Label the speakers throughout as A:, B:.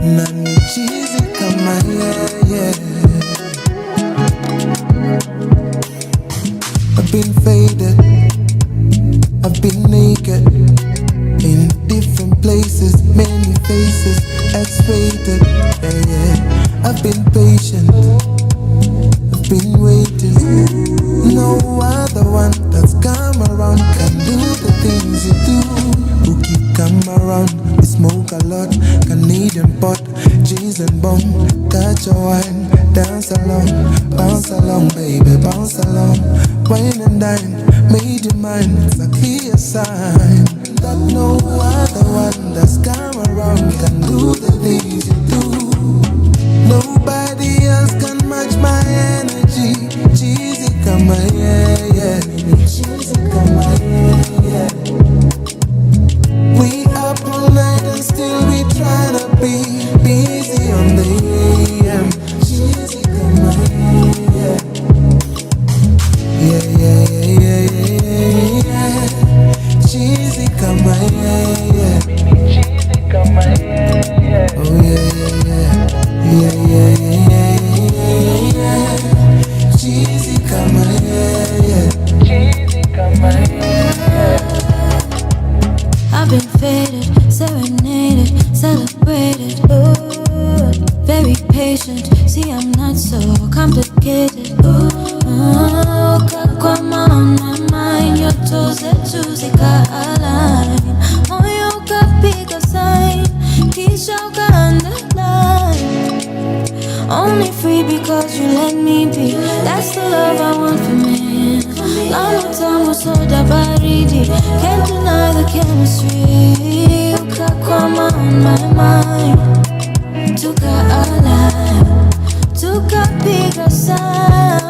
A: Nani cheesy kama yeah. I've been faded, I've been naked, in different places, many faces, X-rated, yeah. I've been patient, I've been waiting. No other one that's come around can do the things you do. Who keep come around, we smoke a lot, Canadian pot, cheese and bum. Catch a wine, dance along, bounce along, baby, bounce along. Wine and dine, made your mind, it's a clear sign that no other one that's come around can do the things you do. Nobody else can match my energy. Cheesy come on, yeah. Cheesy come on, yeah. We up all night and still we tryna be busy on the AM. Cheesy come on, yeah. Yeah. Cheesy come on, yeah. Cheesy come on, yeah. Oh yeah. Cheesy come on, yeah. Cheesy come on, yeah.
B: I've been faded, serenaded, celebrated. Ooh, very patient. See, I'm not so complicated. Ooh, come on my mind. Your toes are juicy, got a line. Oh, you got bigger sign. Kisha underline. Only free because you let me be. That's the love I want for me. Long time was so baridi. Can't deny the chemistry. You got come on my mind. Took a line. Took a bigger sign.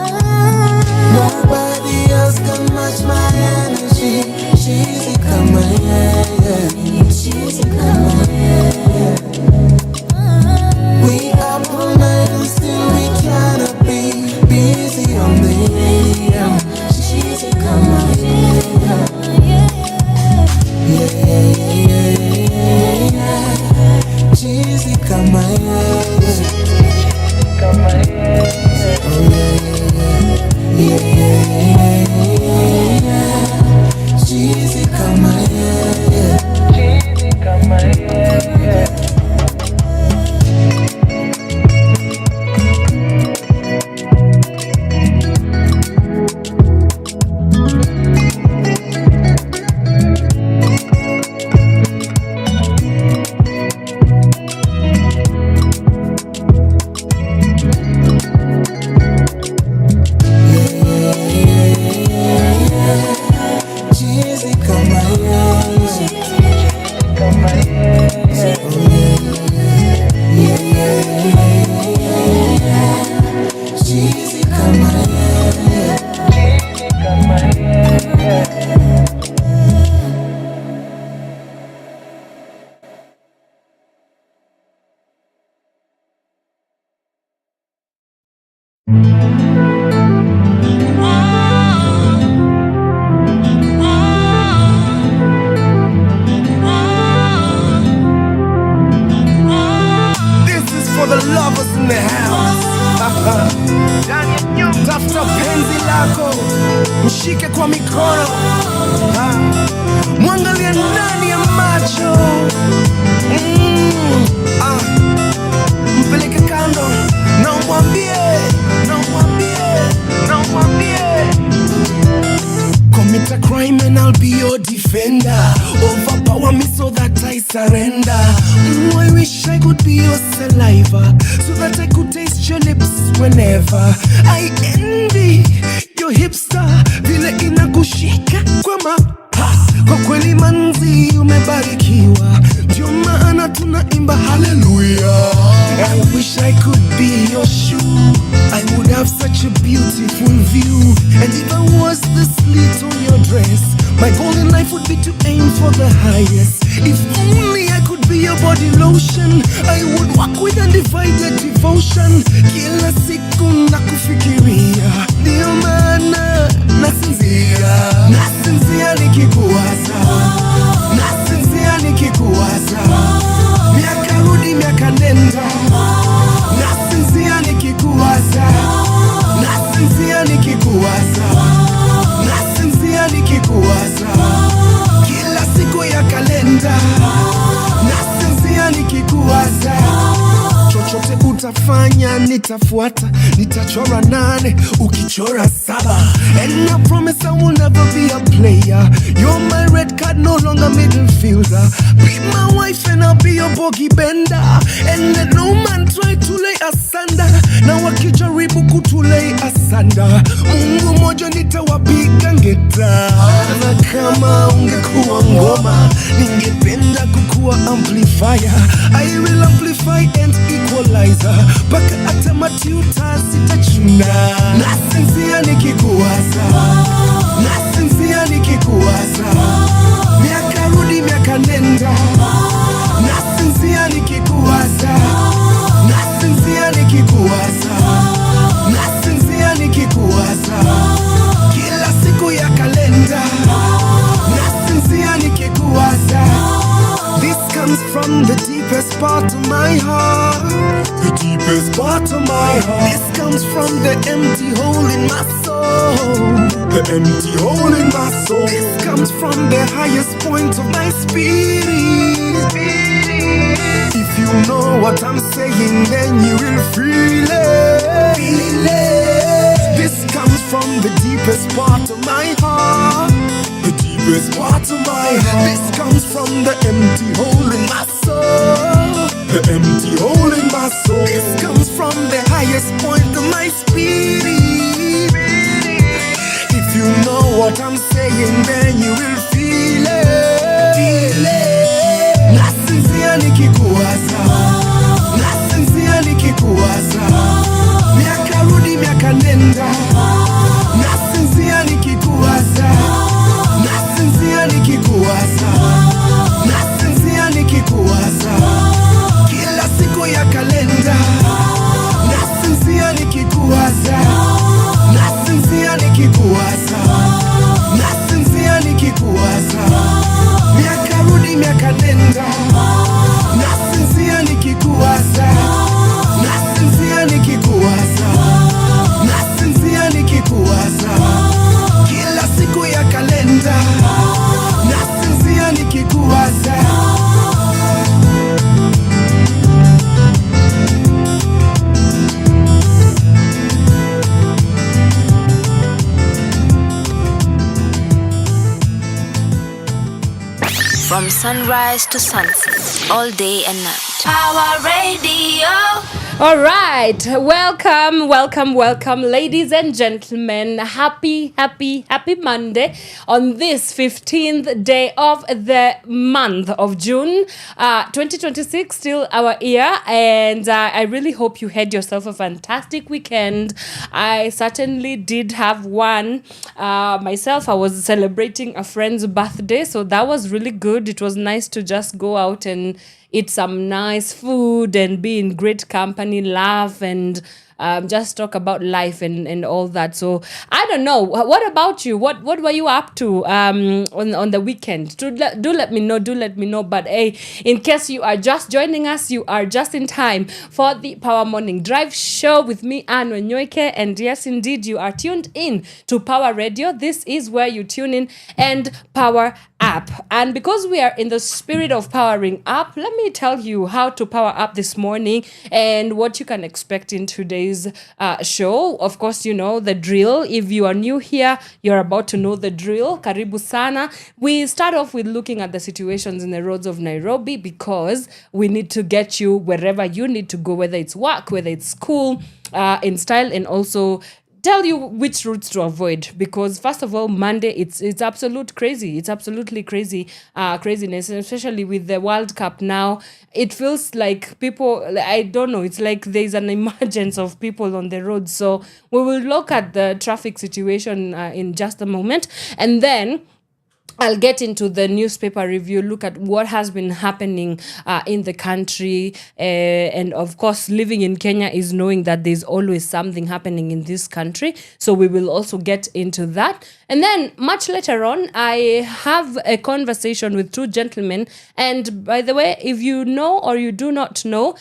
A: Nobody else can match my energy. Cheesy come on, yeah. Cheesy come on, yeah. We up all night and still we tryna be busy on the AM. Cheesy come on, yeah. Cheesy come on, yeah. Oh yeah. Cheesy come on, yeah. Cheesy come on, yeah.
C: Mshike kwa mikono, mwangalie ndani ya macho, mpeleke kando na umwambie commit a crime and I'll be your defender. Overpower me so that I surrender. I wish I could be your saliva so that I could taste your lips whenever. I envy your hipster, vile inakushika kwa kwa kweli manzi umebarikiwa, ndio maana tunaimba hallelujah. I wish I could be your shoe, I would have such a beautiful view. And if I was the slit on your dress, my goal in life would be to aim for the highest. If only I could be your body lotion, I would walk with undivided devotion. Kila siku nakufikiria, ndio maana nasinzia nikikuwaza, nasinzia kalenda. Nasinzia nikikuwaza. Chochote utafanya nitafuata, nitachora 8 ukichora 7. And I promise I will never be a player. You're my red card, no longer middle fielder. Be my wife and I'll be your bogey bender. And let no man try to lay asunder. Na wakijaribu kutulay asanda, Mungu moja nitawapiga ngeta. Na kama ungekuwa ngoma, ningependa kukuwa amplifier. I will amplify and equalizer. Baka hata matiuta sitachuna. Nasinzia nikikuwaza. Nasinzia nikikuwaza. Miaka rudi miaka nenda. Nasinzia nikikuwaza. Nasinzia nikikuwaza. Nasinzia nikikuwaza. Kila siku ya kalenda. Nasinzia nikikuwaza. This comes from the deepest part of my heart. The deepest part of my heart. This comes from the empty hole in my soul. The empty hole in my soul. This comes from the highest point of my spirit. If you know what I'm saying, then you will feel it. Feel it. This comes from the deepest part of my heart. The deepest part of my heart. This comes from the empty hole in my soul. The empty hole in my soul. This comes from the highest point of my spirit. If you know what I'm saying, then you will feel it. Feel it. Nasinzia nikikuwaza. Nasinzia nikikuwaza. Miaka rudi miaka nenda. Nasinzia nikikuwaza. Nasinzia nikikuwaza. Nasinzia nikikuwaza. Kila siku ya kalenda. Nasinzia nikikuwaza. Nasinzia nikikuwaza. Nasinzia nikikuwaza. Miaka rudi miaka nenda. Nasinzia nikikuwaza. Nasinzia nikikuwaza. Nasinzia nikikuwaza. Kila siku ya kalenda. Nasinzia nikikuwaza.
B: From sunrise to sunset, all day and night. Power Radio.
D: All right, welcome, ladies and gentlemen. Happy Monday on this 15th day of the month of June, 2026, still our year, and I really hope you had yourself a fantastic weekend. I certainly did have one. Myself, I was celebrating a friend's birthday, so that was really good. It was nice to just go out and eat some nice food and be in great company, laugh, and just talk about life and all that. So I don't know. What about you? What were you up to on the weekend? Do let me know. But hey, in case you are just joining us, you are just in time for the Power Morning Drive Show with me, Wanyoike. And yes, indeed, you are tuned in to Power Radio. This is where you tune in and power up. And because we are in the spirit of powering up, let me tell you how to power up this morning and what you can expect in today's show. Of course, you know the drill. If you are new here, you're about to know the drill. Karibu sana. We start off with looking at the situations in the roads of Nairobi because we need to get you wherever you need to go, whether it's work, whether it's school, in style, and also tell you which routes to avoid, because first of all, Monday, it's absolute crazy. It's absolutely crazy, craziness, especially with the World Cup now. It feels like people, I don't know, it's like there's an emergence of people on the road. So we will look at the traffic situation in just a moment, and then I'll get into the newspaper review, look at what has been happening in the country. And of course, living in Kenya is knowing that there's always something happening in this country. So we will also get into that. And then much later on, I have a conversation with two gentlemen. And by the way, if you know or you do not know,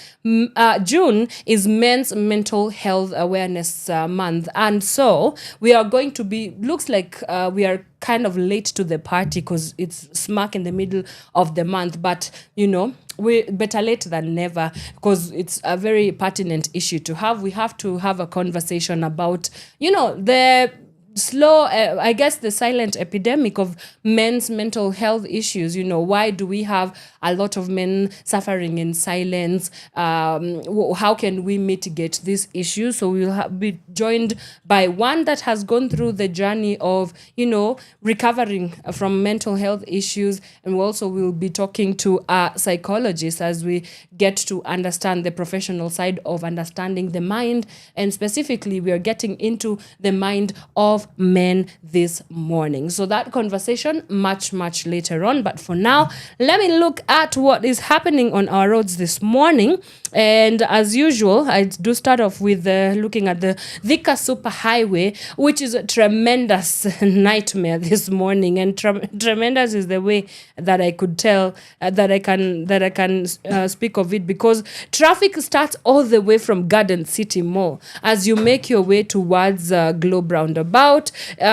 D: June is Men's Mental Health Awareness Month. And so we are going to be, looks like we are kind of late to the party because it's smack in the middle of the month. But, you know, we better late than never because it's a very pertinent issue to have. We have to have a conversation about, you know, the slow, I guess the silent epidemic of men's mental health issues. You know, why do we have a lot of men suffering in silence? How can we mitigate this issue? So we'll be joined by one that has gone through the journey of, you know, recovering from mental health issues. And we also will be talking to a psychologist as we get to understand the professional side of understanding the mind. And specifically, we are getting into the mind of men this morning. So that conversation much later on. But for now, let me look at what is happening on our roads this morning. And as usual, I do start off with looking at the Thika Super Highway, which is a tremendous nightmare this morning. And tremendous is the way that I could tell that I can speak of it, because traffic starts all the way from Garden City Mall as you make your way towards Globe Roundabout.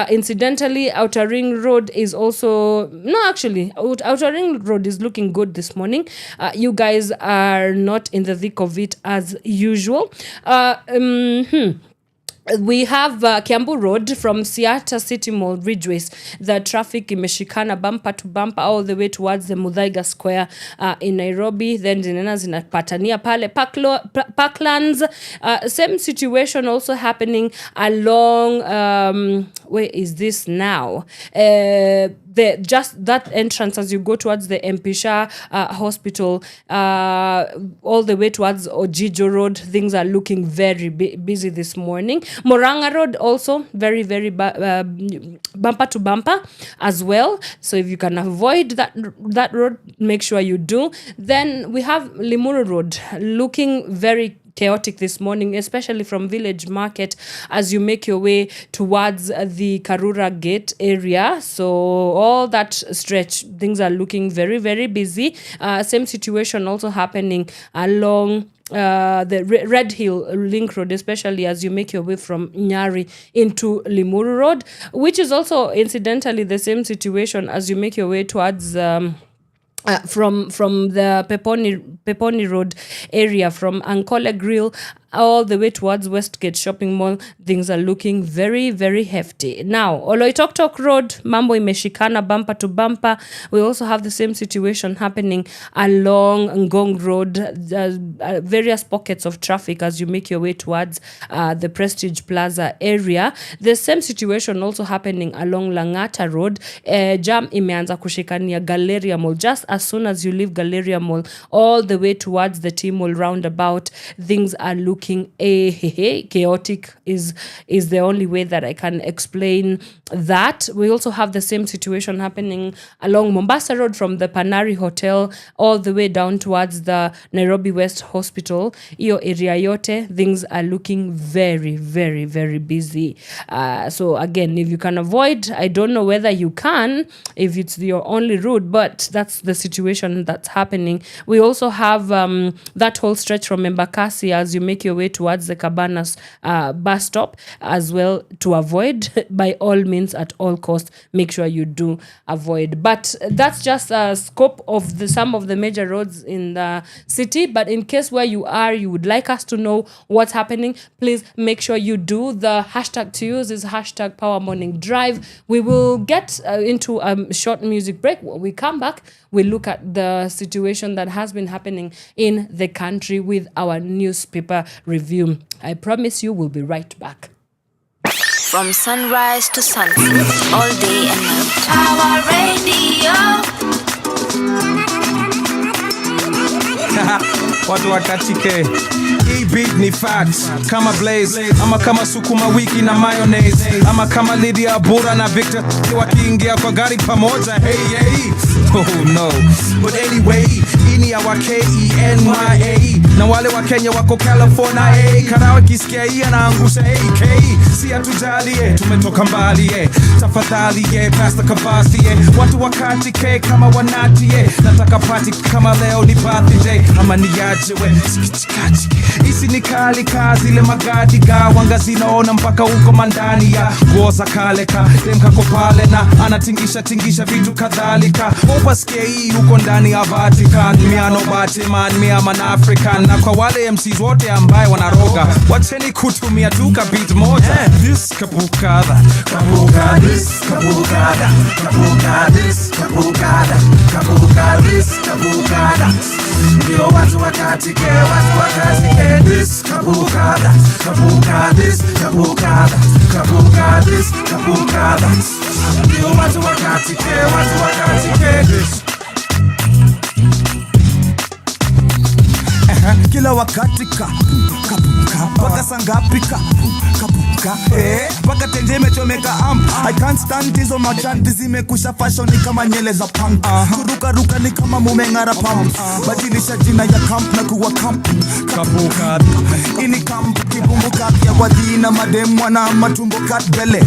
D: Incidentally, Outer Ring Road is also Outer Ring Road is looking good this morning. You guys are not in the thick of it as usual. We have Kiambi Road from Siata City Mall Ridgeways. The traffic imeshikana bumper to bumper all the way towards the Muthaiga Square in Nairobi. Then zinapatania pale Parklands. Same situation also happening along where is this now? Just that entrance as you go towards the Mpisha Hospital, all the way towards Ojijo Road. Things are looking very busy this morning. Moranga Road also very bumper to bumper as well. So if you can avoid that road, make sure you do. Then we have Limuru Road looking very chaotic this morning, especially from Village Market as you make your way towards the Karura Gate area. So all that stretch, things are looking very busy. Same situation also happening along the Red Hill Link Road, especially as you make your way from Nyari into Limuru Road, which is also incidentally the same situation as you make your way towards from the Peponi Road area, from Ankole Grill all the way towards Westgate Shopping Mall. Things are looking very hefty. Now, Oloitoktok Road, mambo imeshikana bumper to bumper. We also have the same situation happening along Ngong Road. Various pockets of traffic as you make your way towards the Prestige Plaza area. The same situation also happening along Langata Road. Jam imeanza kushikania Galleria Mall. Just as soon as you leave Galleria Mall, all the way towards the T-Mall roundabout, things are looking chaotic is the only way that I can explain that. We also have the same situation happening along Mombasa Road from the Panari Hotel all the way down towards the Nairobi West Hospital. Iyo area yote, things are looking very busy. So again, if you can avoid, I don't know whether you can, if it's your only route, but that's the situation that's happening. We also have that whole stretch from Embakasi as you make your way towards the Cabanas bus stop as well, to avoid. By all means, at all costs, make sure you do avoid. But that's just a scope of some of the major roads in the city. But in case where you are, you would like us to know what's happening, please make sure you do. The hashtag to use is hashtag Power Morning Drive. We will get into a short music break. When we come back, we look at the situation that has been happening in the country with our newspaper review. I promise you we'll be right back.
B: From sunrise to sunset, all day and night. Our radio.
E: Watu wakatike. Hii beat ni facts. Kama Blaze, ama kama sukuma wiki na mayonnaise, ama kama Lydia Bura na Victor wakiingia kwa gari pamoja. Hey, oh no. But anyway, ini our Kenya. na wale wa Kenya wako California. Karawa kisikia hii anaangusha AK. Si hatujali tumetoka mbali tafadhali pasta kabasi watu wakati ke kama wanati nataka party kama leo ni birthday ama niaje sikitikaji isi ni kali kazi ile magadi ga wangazi naona mpaka uko mandani ya goza kale ka demka ko pale na anatingisha vitu kadhalika upasikie hii uko ndani ya Vatican miano Batman mia man African na kwa wale MCs wote ambaye wanaroga wacheni kutumia tuka beat moja this kabukada
C: this kabukada this kabukada this kabukada ndio watu wakati ke this kabukada this kabukada this kabukada ndio watu wakati ke this kila wakati kapuka paka sangapika kapuka paka tendeme chomeka I can't stand hizo machanti zimekusha fashion ni kama nyele za punk kuruka ni kama mumengara pump badilisha jina ya camp na kuwa camp kapuka ini camp kibumbuka ya wadina madem na matumbo kat bele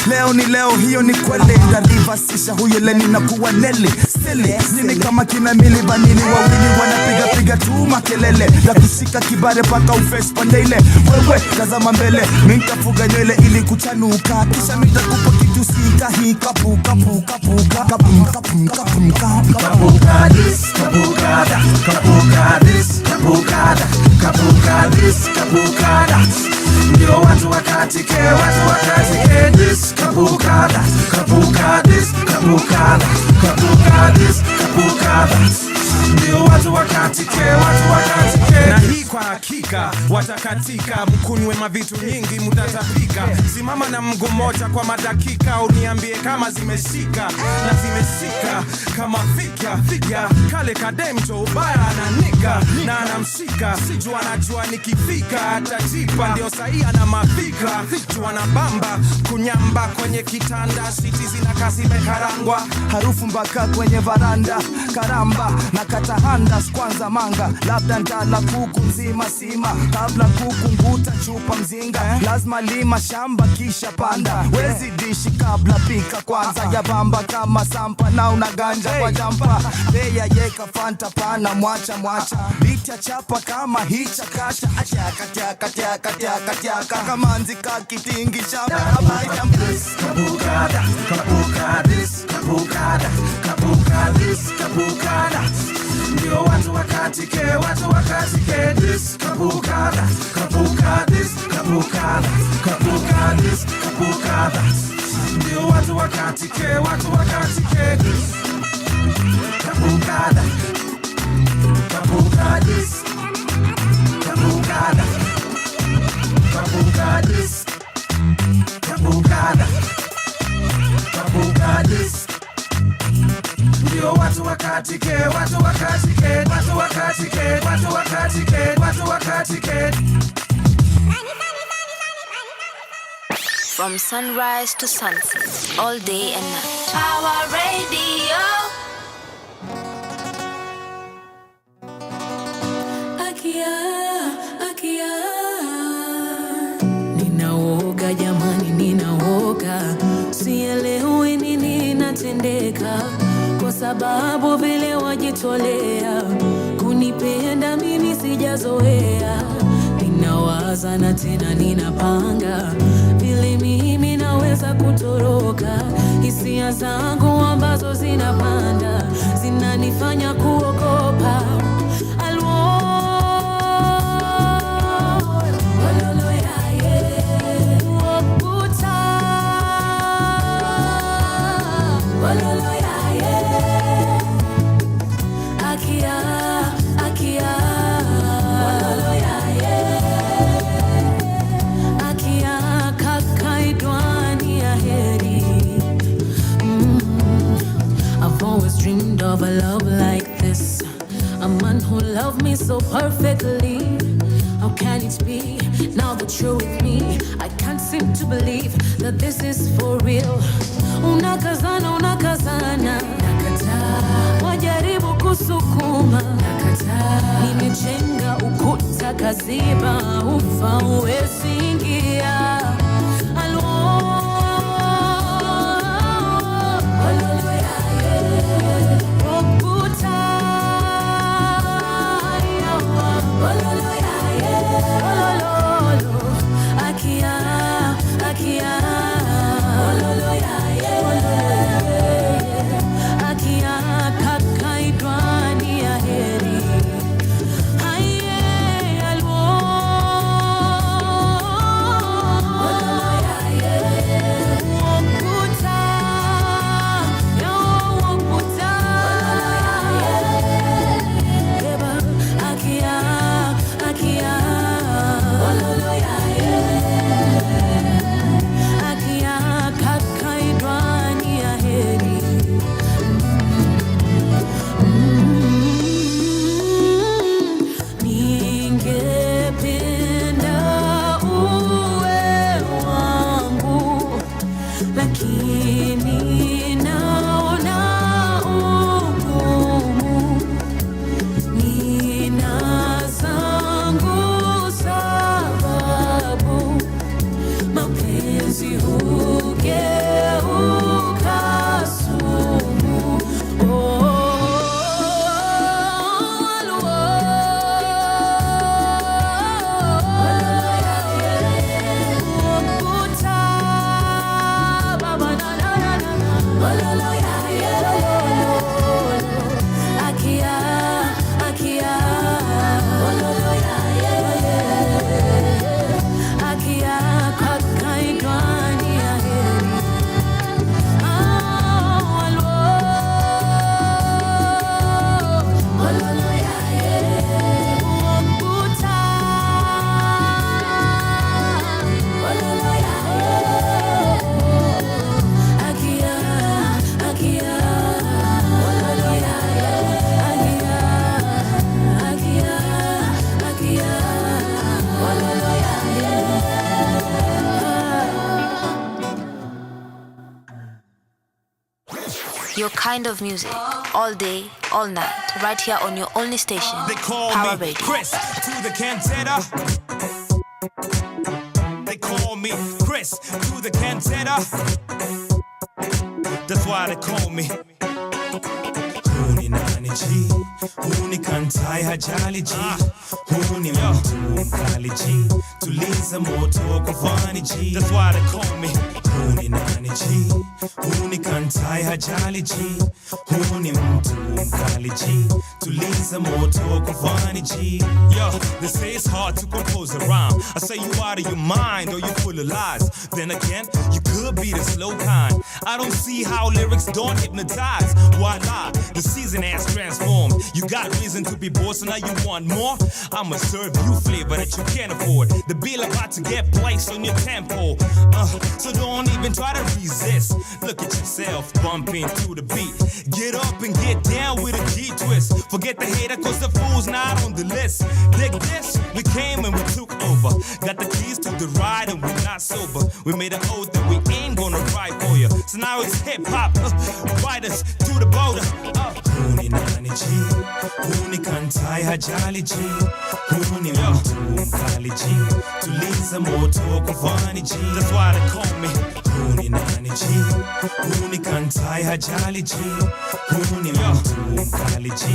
C: leo ni leo hiyo ni kweli ndarivasisha huyo leni na kuwa nele sele nini kama kina mili banini wawili wanapiga tu makelele la kushika kibare paka ufresh pandele wewe tazama mbele nitafuga nywele ili kuchanuka kisha nitakupa kitu sika hii kapuka this kabukada ndio watu wakati ke this kabukada this kabukada this kabukada ndio watu wakati ke na hii kwa hakika watakatika mkunywe mavitu nyingi mutatapika simama na mguu moja kwa madakika uniambie kama zimeshika na zimeshika kama fika kale kademjo ubaya ananika na anamshika sijua anajua nikifika atajipa ndio sahi ana mafika jua na bamba kunyamba kwenye kitanda siti zina kasi mekarangwa harufu mpaka kwenye varanda karamba na katahanda kwanza manga labda ndala kuku mzima sima kabla kuku nguta chupa mzinga lazima lima shamba kisha panda wezi dishi kabla pika kwanza ya bamba kama sampa na unaganja kwa jampa beya yeka fanta pana mwacha bitia chapa kama hicha kasha ataka kama nzika kitingi shamba this kabukada this kabukada ndio watu wakati ke this kabukada this kabukada this kabukada ndio watu wakati ke this kabukada this kabukada this kabukada this ndio watu wakati ke
B: From sunrise to sunset, all day and night. Our radio. Akia. Ninaoga jamani, ninaoga. Sielewi nini natendeka, kwa sababu vile wajitolea kunipenda mimi sijazoea. Ninawaza na tena ninapanga vile mimi naweza kutoroka. Hisia zangu ambazo zinapanda zinanifanya kuogopa. Dreamed of a love like this, a man who loved me so perfectly. How can it be now that you're with me? I can't seem to believe that this is for real. Unakazana, nakataa. Wajaribu kusukuma, nakataa. Nimejenga ukuta nikaziba ufa uwezingia.
F: Your kind of music, all day, all night, right here on your only station,
E: They call
F: Pawa
E: me
F: Radio.
E: Chris to the cantata. They call me Chris to the cantata. That's why they call me. Huni nani G, huni kantai hajali G, huni mtu mkali G, tuliza moto kufani G. That's why they call me. Huni nani G, huni kantai hajali G, huni mtu mkali G, tuliza moto kufani G. Yo, they say it's hard to compose a rhyme. I say you out of your mind or you full of lies. Then again, you could be the slow kind. I don't see how lyrics don't hypnotize. Why lie? The season has transformed. You got reason to be bored, so now you want more. I'ma serve you flavor that you can't afford. The bill about to get placed on your tempo. So don't even try to resist. Look at yourself bumping to the beat. Get up and get down with a G twist. Forget the hater cause the fool's not on the list. Dig this, we came and we took over. Got the keys to the ride and we're not sober. We made an oath that we ain't gonna ride for you. So now it's hip hop, ride us to the border. Huni nani G, huni kantai hajali G, huni mtu mkali G, tuliza moto kufani G. That's why they call me. Huni nani G, huni kantai hajali G, huni mtu mkali G,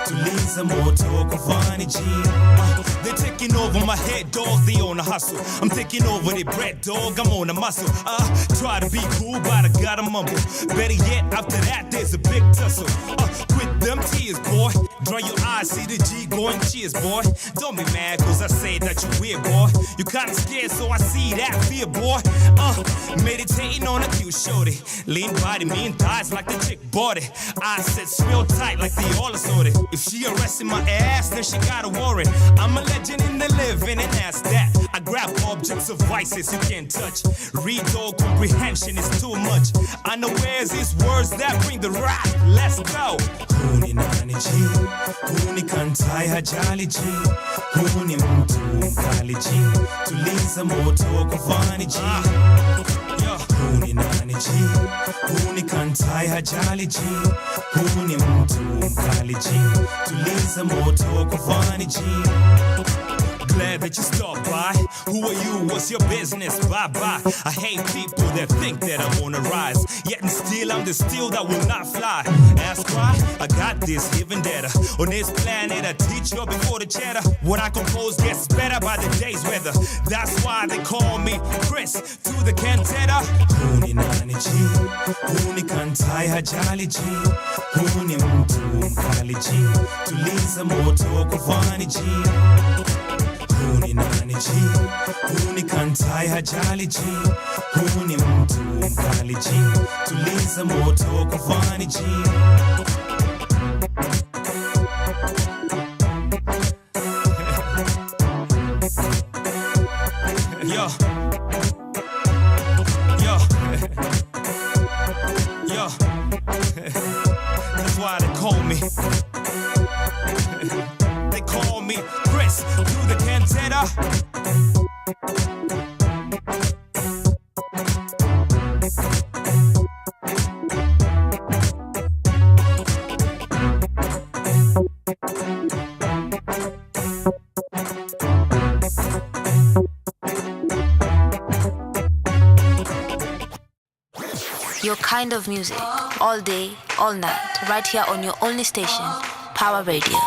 E: tuliza moto kufani G. They're taking over my head, dog, they on a hustle. I'm taking over their bread, dog, I'm on a muscle. Try to be cool, but I gotta mumble. Better yet, after that, there's a big tussle. Quit them tears, boy. Dry your eyes, see the G going, cheers, boy. Don't be mad, cause I say that you weird, boy. You kinda scared, so I see that fear, boy. Meditating on a cute shorty. Lean body, mean thighs like the chick bought it. Eyes set real tight like the all assorted. If she arresting my ass, then she got a warrant. I'm a legend in the living, and that's that. I grab objects of vices you can't touch. Read all comprehension is too much. Unawares is words that bring the rap. Let's go. Huni nani G, huni kantai hajali G, huni mtu mkali G, tuliza moto kufani G. Huni nani G, huni kantai hajali G, huni mtu mkali G, tuliza moto kufani G. glad that you stopped by. Who are you? What's your business? Bye-bye. I hate people that think that I'm on the rise, yet and still I'm the steel that will not fly. Ask why? I got this even better. On this planet, I teach you before the chatter. What I compose gets better by the day's weather. That's why they call me Chris to the cantata. Huni nani ji, huni kantai hajali ji, huni mtu mkali ji, tuliza moto kufani ji. Huni nani ji, huni kantai hajali ji, huni mtu mkali ji, tuliza moto kufani ji. Yo, yo, yo, that's why they call me Chris through the cantata.
F: Your kind of music, all day, all night, right here on your only station, Pawa Radio.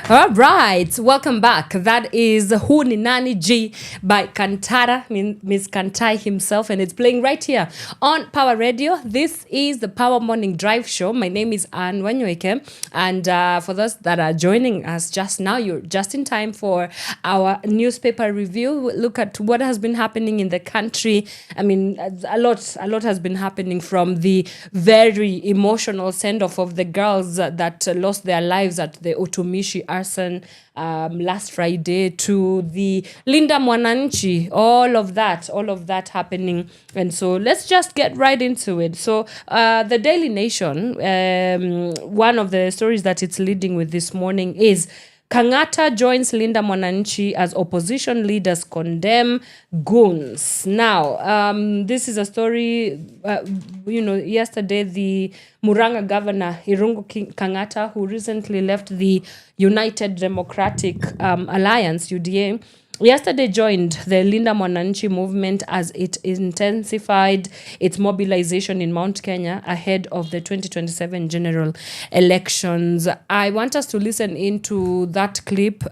D: All right, welcome back. That is Huni Nani G by Kantara, Miss Kantai himself, and it's playing right here on Pawa Radio. This is the Pawa Morning Drive Show. My name is Wanyoike, and for those that are joining us just now, you're just in time for our newspaper review. Look at what has been happening in the country. I mean, a lot has been happening, from the very emotional send-off of the girls that lost their lives at the Utumishi arson last Friday, to the Linda Mwananchi, all of that happening. And so let's just get right into it. So the Daily Nation, one of the stories that it's leading with this morning is Kangata joins Linda Mwananchi as opposition leaders condemn goons. Now, this is a story, yesterday the Muranga governor, Irungu Kangata, who recently left the United Democratic Alliance, UDA, yesterday joined the Linda Mwananchi movement as it intensified its mobilization in Mount Kenya ahead of the 2027 general elections. I want us to listen into that clip,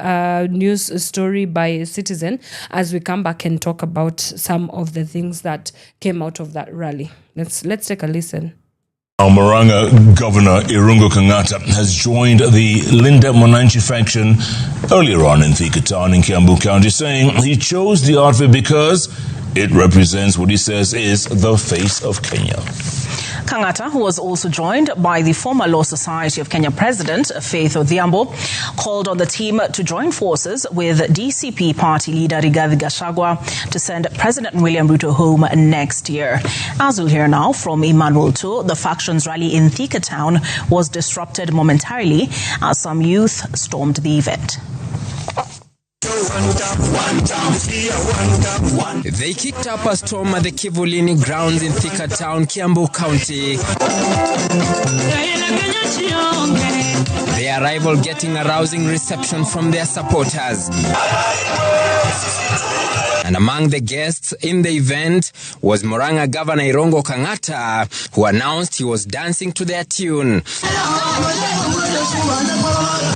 D: news story by Citizen, as we come back and talk about some of the things that came out of that rally. Let's take a listen.
G: Muranga Governor Irungu Kangata has joined the Linda Mwananchi faction earlier on in Thika Town in Kiambi County, saying he chose the outfit because it represents what he says is the face of Kenya.
H: Kangata, who was also joined by the former Law Society of Kenya President Faith Odhiambo, called on the team to join forces with DCP party leader Rigathi Gachagua to send President William Ruto home next year. As we'll hear now from Emmanuel too, the faction's rally in Thika Town was disrupted momentarily as some youth stormed the event.
I: They kicked up a storm at the Kivulini grounds in Thika Town, Kiambi County. Their arrival getting a rousing reception from their supporters. And among the guests in the event was Muranga Governor Irungu Kangata, who announced he was dancing to their tune.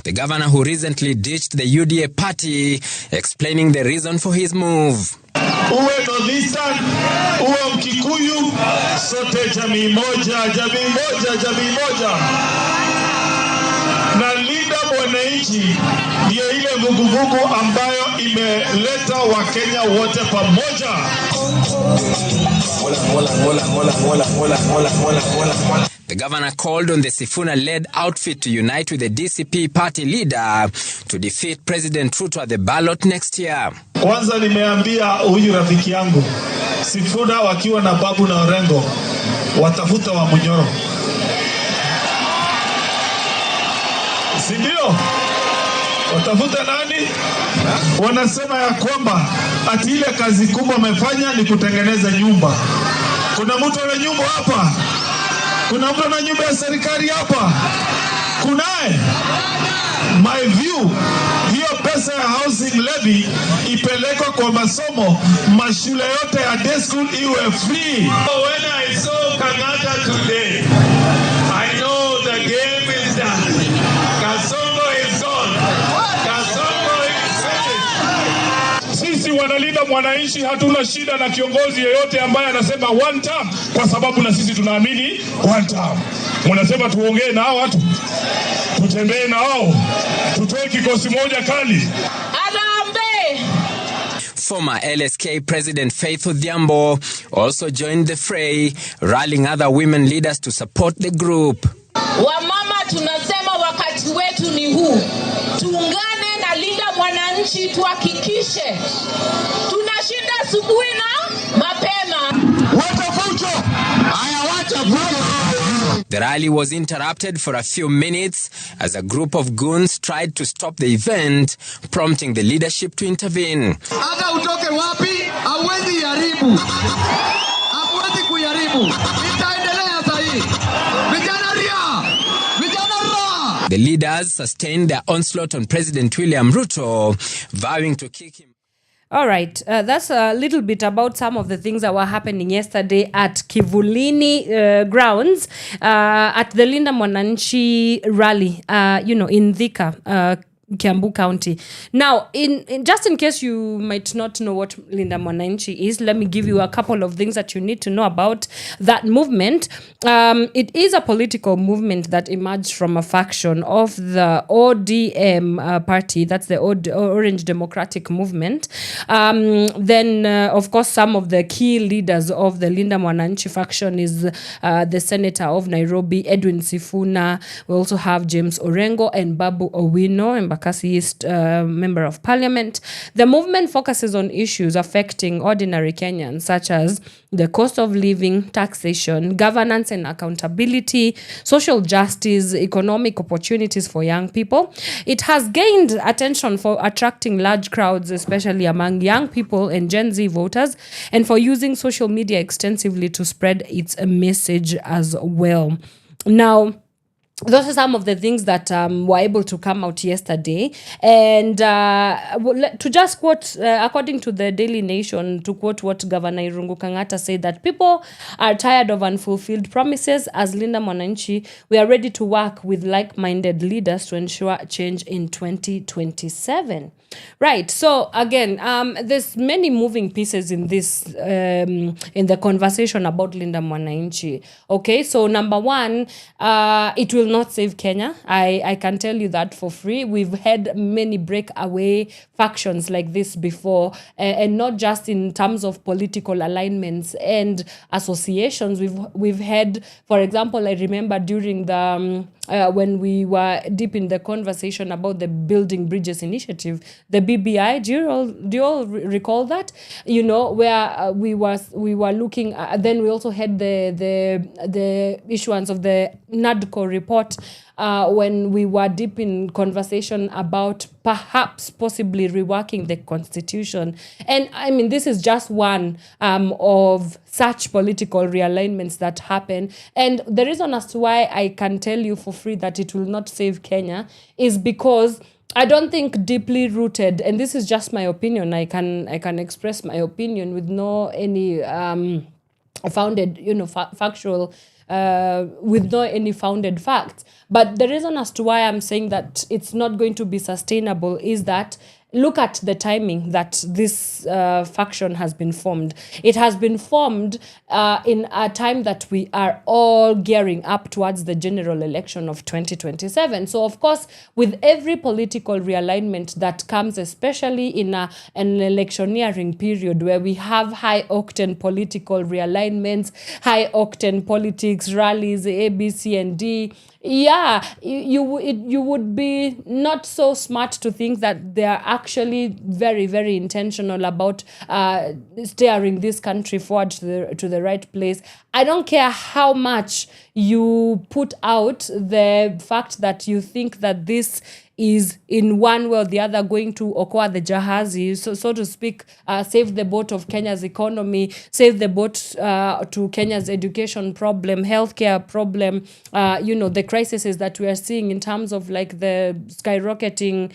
I: The governor, who recently ditched the UDA party, explaining the reason for his move.
J: Uwe Northeastern, uwe Mkikuyu, sote jamii moja. Na Linda Mwananchi ndiyo ile vuguvugu ambayo imeleta Wakenya wote pamoja.
I: The governor called on the Sifuna-led outfit to unite with the DCP party leader to defeat President Ruto at the ballot next year.
J: Kwanza nimeambia huyu rafiki yangu, Sifuna wakiwa na Babu na Orengo watafuta wa Munyoro. Sindio? Watafuta nani? Wanasema ya kwamba ati ile kazi kubwa wamefanya ni kutengeneza nyumba. Kuna mtu ana nyumba hapa? Kuna mtu ana nyumba ya serikali hapa? Kunae? My view, hiyo pesa ya housing levy ipelekwe kwa masomo, mashule yote ya day school iwe free. When I saw Kangata today, I know the game is done. Kasongo is gone. Kasongo is finished. Sisi wanalinda mwananchi hatuna shida na kiongozi yeyote ambaye anasema one term, kwa sababu na sisi tunaamini one term. Mnasema tuongee na hao watu, tutembee na wao, tutoe kikosi moja kali.
I: Former LSK President Faith Odhiambo also joined the fray, rallying other women leaders to support the group.
K: Wamama tunasema wakati wetu ni huu. Tuungane na linda mwananchi, tuhakikishe tunashinda asubuhi na mapema.
J: Watafujo! Haya watafujo!
I: The rally was interrupted for a few minutes as a group of goons tried to stop the event, prompting the leadership to intervene.
L: Hata utoke wapi, hauwezi haribu. Hauwezi kuyaribu. Itaendelea sahi. Vijana ria! Vijana ra!
I: The leaders sustained their onslaught on President William Ruto, vowing to kick him.
D: All right, that's a little bit about some of the things that were happening yesterday at Kivulini grounds at the Linda Mwananchi rally, in Thika, Kiambi County. Now, in just in case you might not know what Linda Mwananchi is, let me give you a couple of things that you need to know about that movement. It is a political movement that emerged from a faction of the ODM party, that's the Orange Democratic Movement. Then, of course, some of the key leaders of the Linda Mwananchi faction is the Senator of Nairobi, Edwin Sifuna. We also have James Orengo and Babu Owino, and Bakasi East Member of Parliament. The movement focuses on issues affecting ordinary Kenyans, such as the cost of living, taxation, governance and accountability, social justice, economic opportunities for young people. It has gained attention for attracting large crowds, especially among young people and Gen Z voters, and for using social media extensively to spread its message as well. Now, those are some of the things that were able to come out yesterday. And to just quote, according to the Daily Nation, to quote what Governor Irungu Kangata said, that people are tired of unfulfilled promises. As Linda Mwananchi, we are ready to work with like-minded leaders to ensure change in 2027. Right. So again, there's many moving pieces in this, in the conversation about Linda Mwananchi. Okay. So number one, it will not save Kenya. I can tell you that for free. We've had many breakaway factions like this before, and not just in terms of political alignments and associations. We've had, for example, I remember during the when we were deep in the conversation about the Building Bridges initiative, the BBI, do you all recall that? You know, where we were looking at, then we also had the issuance of the NADCO report, when we were deep in conversation about perhaps possibly reworking the constitution. And I mean, this is just one of such political realignments that happen. And the reason as to why I can tell you for free that it will not save Kenya is because I don't think deeply rooted, and this is just my opinion, I can express my opinion with no any founded, factual, with no any founded facts. But the reason as to why I'm saying that it's not going to be sustainable is that look at the timing that this faction has been formed. It has been formed in a time that we are all gearing up towards the general election of 2027. So, of course, with every political realignment that comes, especially in an electioneering period where we have high-octane political realignments, high-octane politics, rallies, A, B, C, and D, yeah, you would be not so smart to think that they are actually very, very intentional about steering this country forward to the right place. I don't care how much you put out the fact that you think that this is in one way or the other going to okoa the jahazi, so to speak, save the boat of Kenya's economy, save the boat to Kenya's education problem, healthcare problem, the crises that we are seeing in terms of like the skyrocketing,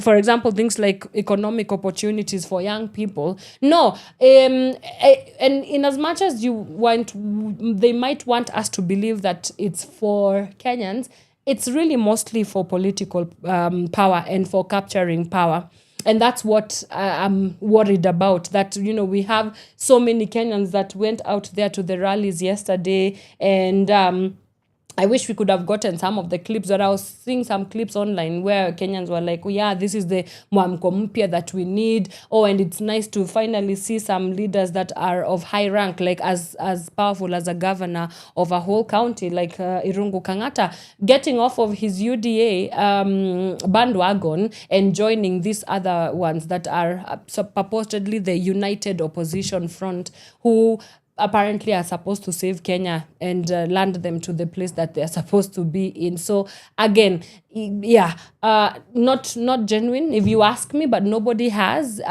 D: for example, things like economic opportunities for young people. No, and in as much as they might want us to believe that it's for Kenyans, it's really mostly for political power and for capturing power. And that's what I'm worried about, that, we have so many Kenyans that went out there to the rallies yesterday, and I wish we could have gotten some of the clips, but I was seeing some clips online where Kenyans were like, yeah, this is the mwamko mpya that we need. Oh, and it's nice to finally see some leaders that are of high rank, like as powerful as a governor of a whole county, like Irungu Kang'ata, getting off of his UDA bandwagon and joining these other ones that are purportedly the united opposition front, who apparently are supposed to save Kenya and land them to the place that they're supposed to be in. So again, not genuine, if you ask me, but nobody has.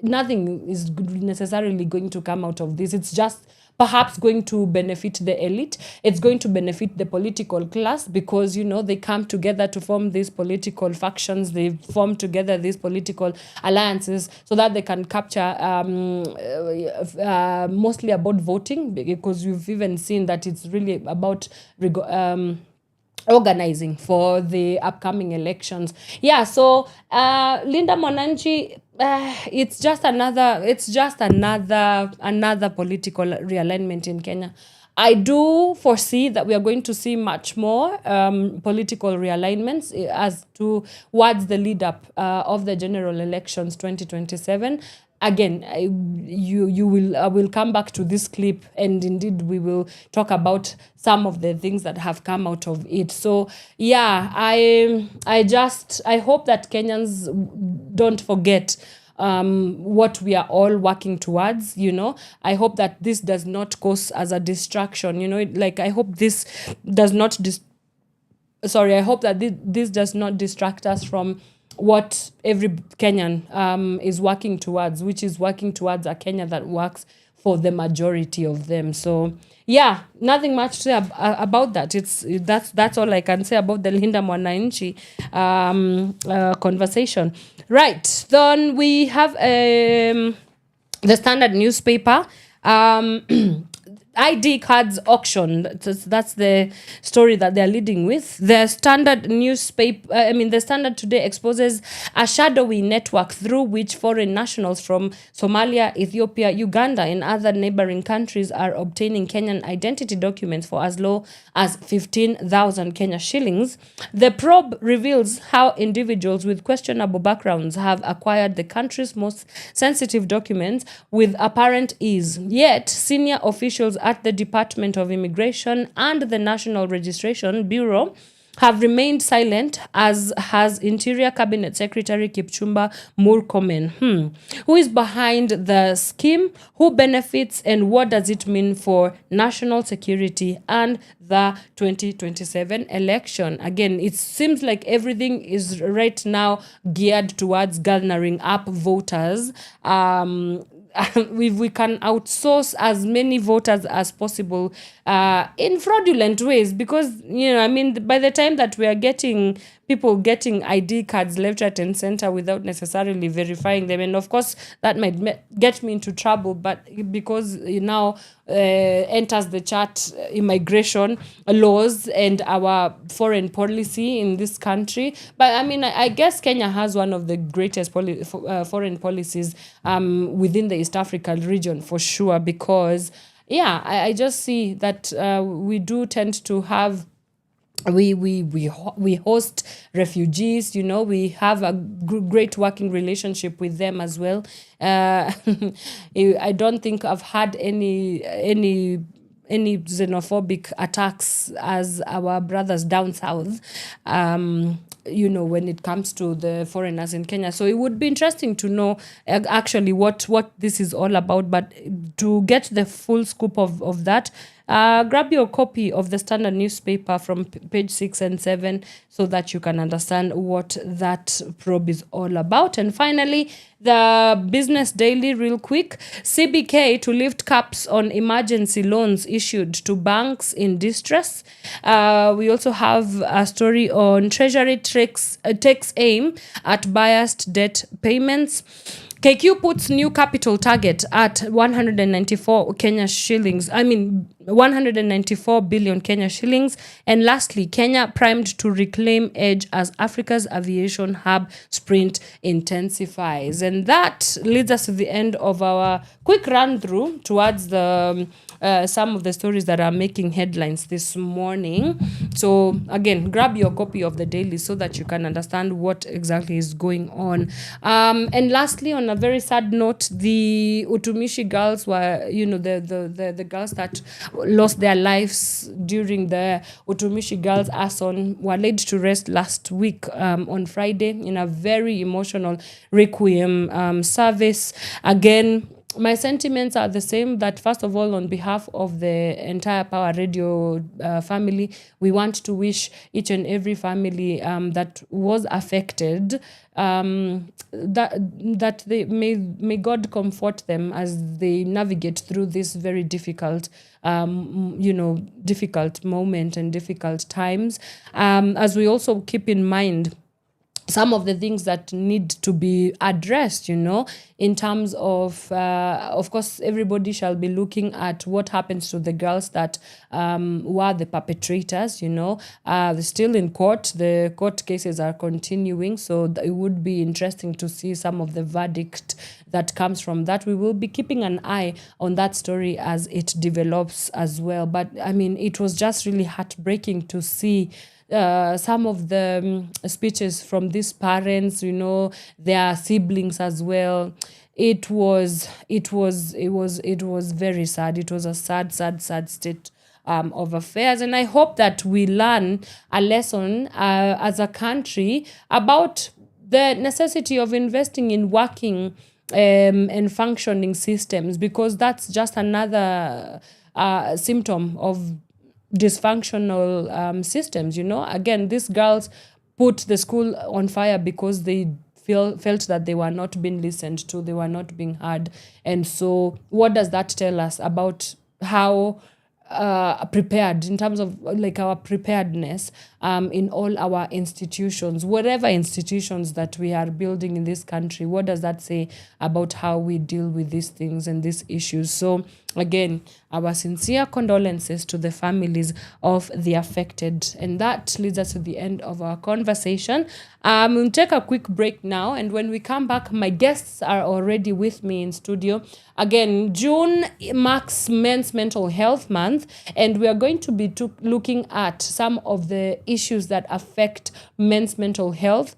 D: Nothing is necessarily going to come out of this. It's just perhaps going to benefit the elite. It's going to benefit the political class because, they come together to form these political factions. They form together these political alliances so that they can capture mostly about voting, because we've even seen that it's really about organizing for the upcoming elections. Yeah, so Linda Mwananchi, it's just another political realignment in Kenya. I do foresee that we are going to see much more political realignments as towards the lead up of the general elections 2027. Again, I will come back to this clip, and indeed we will talk about some of the things that have come out of it. So yeah, I hope that Kenyans don't forget what we are all working towards. I hope that this does not cause as a distraction. I hope this does not I hope that this does not distract us from what every Kenyan is working towards, which is working towards a Kenya that works for the majority of them. So yeah, nothing much to say about that. That's all I can say about the Linda Mwananchi conversation. Right, then we have the Standard newspaper. ID cards auction. That's the story that they're leading with. The Standard the Standard today exposes a shadowy network through which foreign nationals from Somalia, Ethiopia, Uganda, and other neighboring countries are obtaining Kenyan identity documents for as low as 15,000 Kenya shillings. The probe reveals how individuals with questionable backgrounds have acquired the country's most sensitive documents with apparent ease. Yet, senior officials at the Department of Immigration and the National Registration Bureau have remained silent, as has Interior Cabinet Secretary Kipchumba Murkomen. Who is behind the scheme? Who benefits? And what does it mean for national security and the 2027 election? Again, it seems like everything is right now geared towards garnering up voters. We can outsource as many voters as possible in fraudulent ways, because by the time that we are getting people getting ID cards left, right, and center without necessarily verifying them, and of course that might get me into trouble, but because now enters the chat immigration laws and our foreign policy in this country. But I guess Kenya has one of the greatest foreign policies within the East African region, for sure, because I just see that we do tend to have we host refugees. We have a great working relationship with them as well. I don't think I've had any xenophobic attacks as our brothers down south, when it comes to the foreigners in Kenya. So it would be interesting to know actually what this is all about. But to get the full scoop of that, grab your copy of the Standard newspaper from page 6 and 7 so that you can understand what that probe is all about. And finally, the Business Daily real quick. CBK to lift caps on emergency loans issued to banks in distress. We also have a story on Treasury takes aim at biased debt payments. KQ puts new capital target at 194 Kenya shillings. 194 billion Kenya shillings. And lastly, Kenya primed to reclaim edge as Africa's aviation hub sprint intensifies. And that leads us to the end of our quick run through towards the some of the stories that are making headlines this morning. So again, grab your copy of the Daily so that you can understand what exactly is going on. And lastly, on a very sad note, the Utumishi girls were, the girls that lost their lives during the Utumishi Girls Arson were laid to rest last week on Friday in a very emotional requiem service. Again, my sentiments are the same, that first of all, on behalf of the entire Pawa Radio family, we want to wish each and every family that was affected that they may God comfort them as they navigate through this very difficult difficult moment and difficult times, as we also keep in mind some of the things that need to be addressed, in terms of course, everybody shall be looking at what happens to the girls that were the perpetrators, They're still in court. The court cases are continuing, so it would be interesting to see some of the verdict that comes from that. We will be keeping an eye on that story as it develops as well. But, it was just really heartbreaking to see some of the speeches from these parents, their siblings as well. It was very sad. It was a sad state of affairs. And I hope that we learn a lesson as a country about the necessity of investing in working and functioning systems, because that's just another symptom of dysfunctional systems. Again, these girls put the school on fire because they felt that they were not being listened to, they were not being heard. And so what does that tell us about how prepared, in terms of our preparedness in all our institutions, whatever institutions that we are building in this country? What does that say about how we deal with these things and these issues? So again, our sincere condolences to the families of the affected. And that leads us to the end of our conversation. We'll take a quick break now. And when we come back, my guests are already with me in studio. Again, June marks Men's Mental Health Month. And we are going to be looking at some of the issues that affect men's mental health.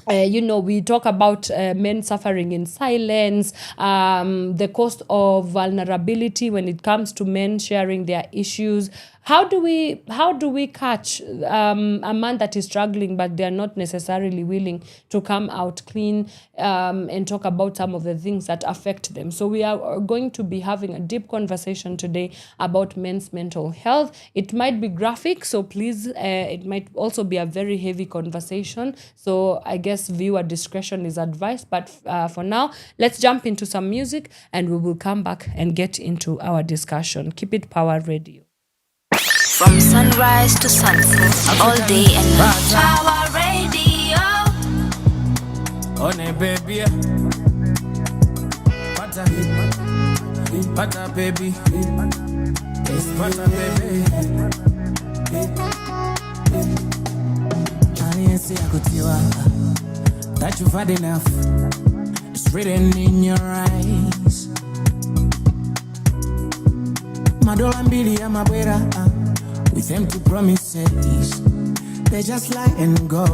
D: We talk about men suffering in silence, the cost of vulnerability when it comes to men sharing their issues. How do we catch a man that is struggling, but they are not necessarily willing to come out clean and talk about some of the things that affect them? So we are going to be having a deep conversation today about men's mental health. It might be graphic, so please, it might also be a very heavy conversation. So I guess viewer discretion is advised. But for now, let's jump into some music and we will come back and get into our discussion. Keep it Power Radio.
F: From sunrise to sunset, all day and night. Power Radio.
C: On a baby, pata baby, it's pata baby. I see I could you that you've had enough. It's written in your eyes. Madola mbili ya mabwera. With empty promises, they just lie and go.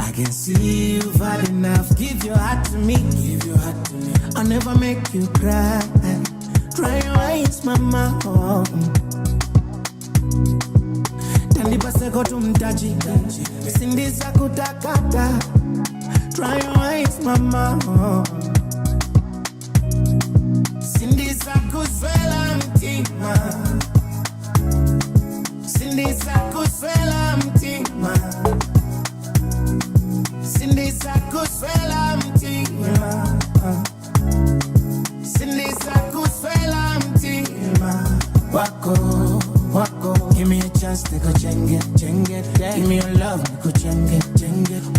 C: I can see you've had enough. Give your heart to me. I'll never make you cry. Dry your eyes, mama. Tandipa seko tumtaji. Sindiza kutakata. Dry your eyes, mama. Sindiza kuzwela mti.
A: mtima sindisa kuswela mtima sindisa kuswela mtima sindisa kuswela mtima wako give me a chance to go change it give me your love to go change it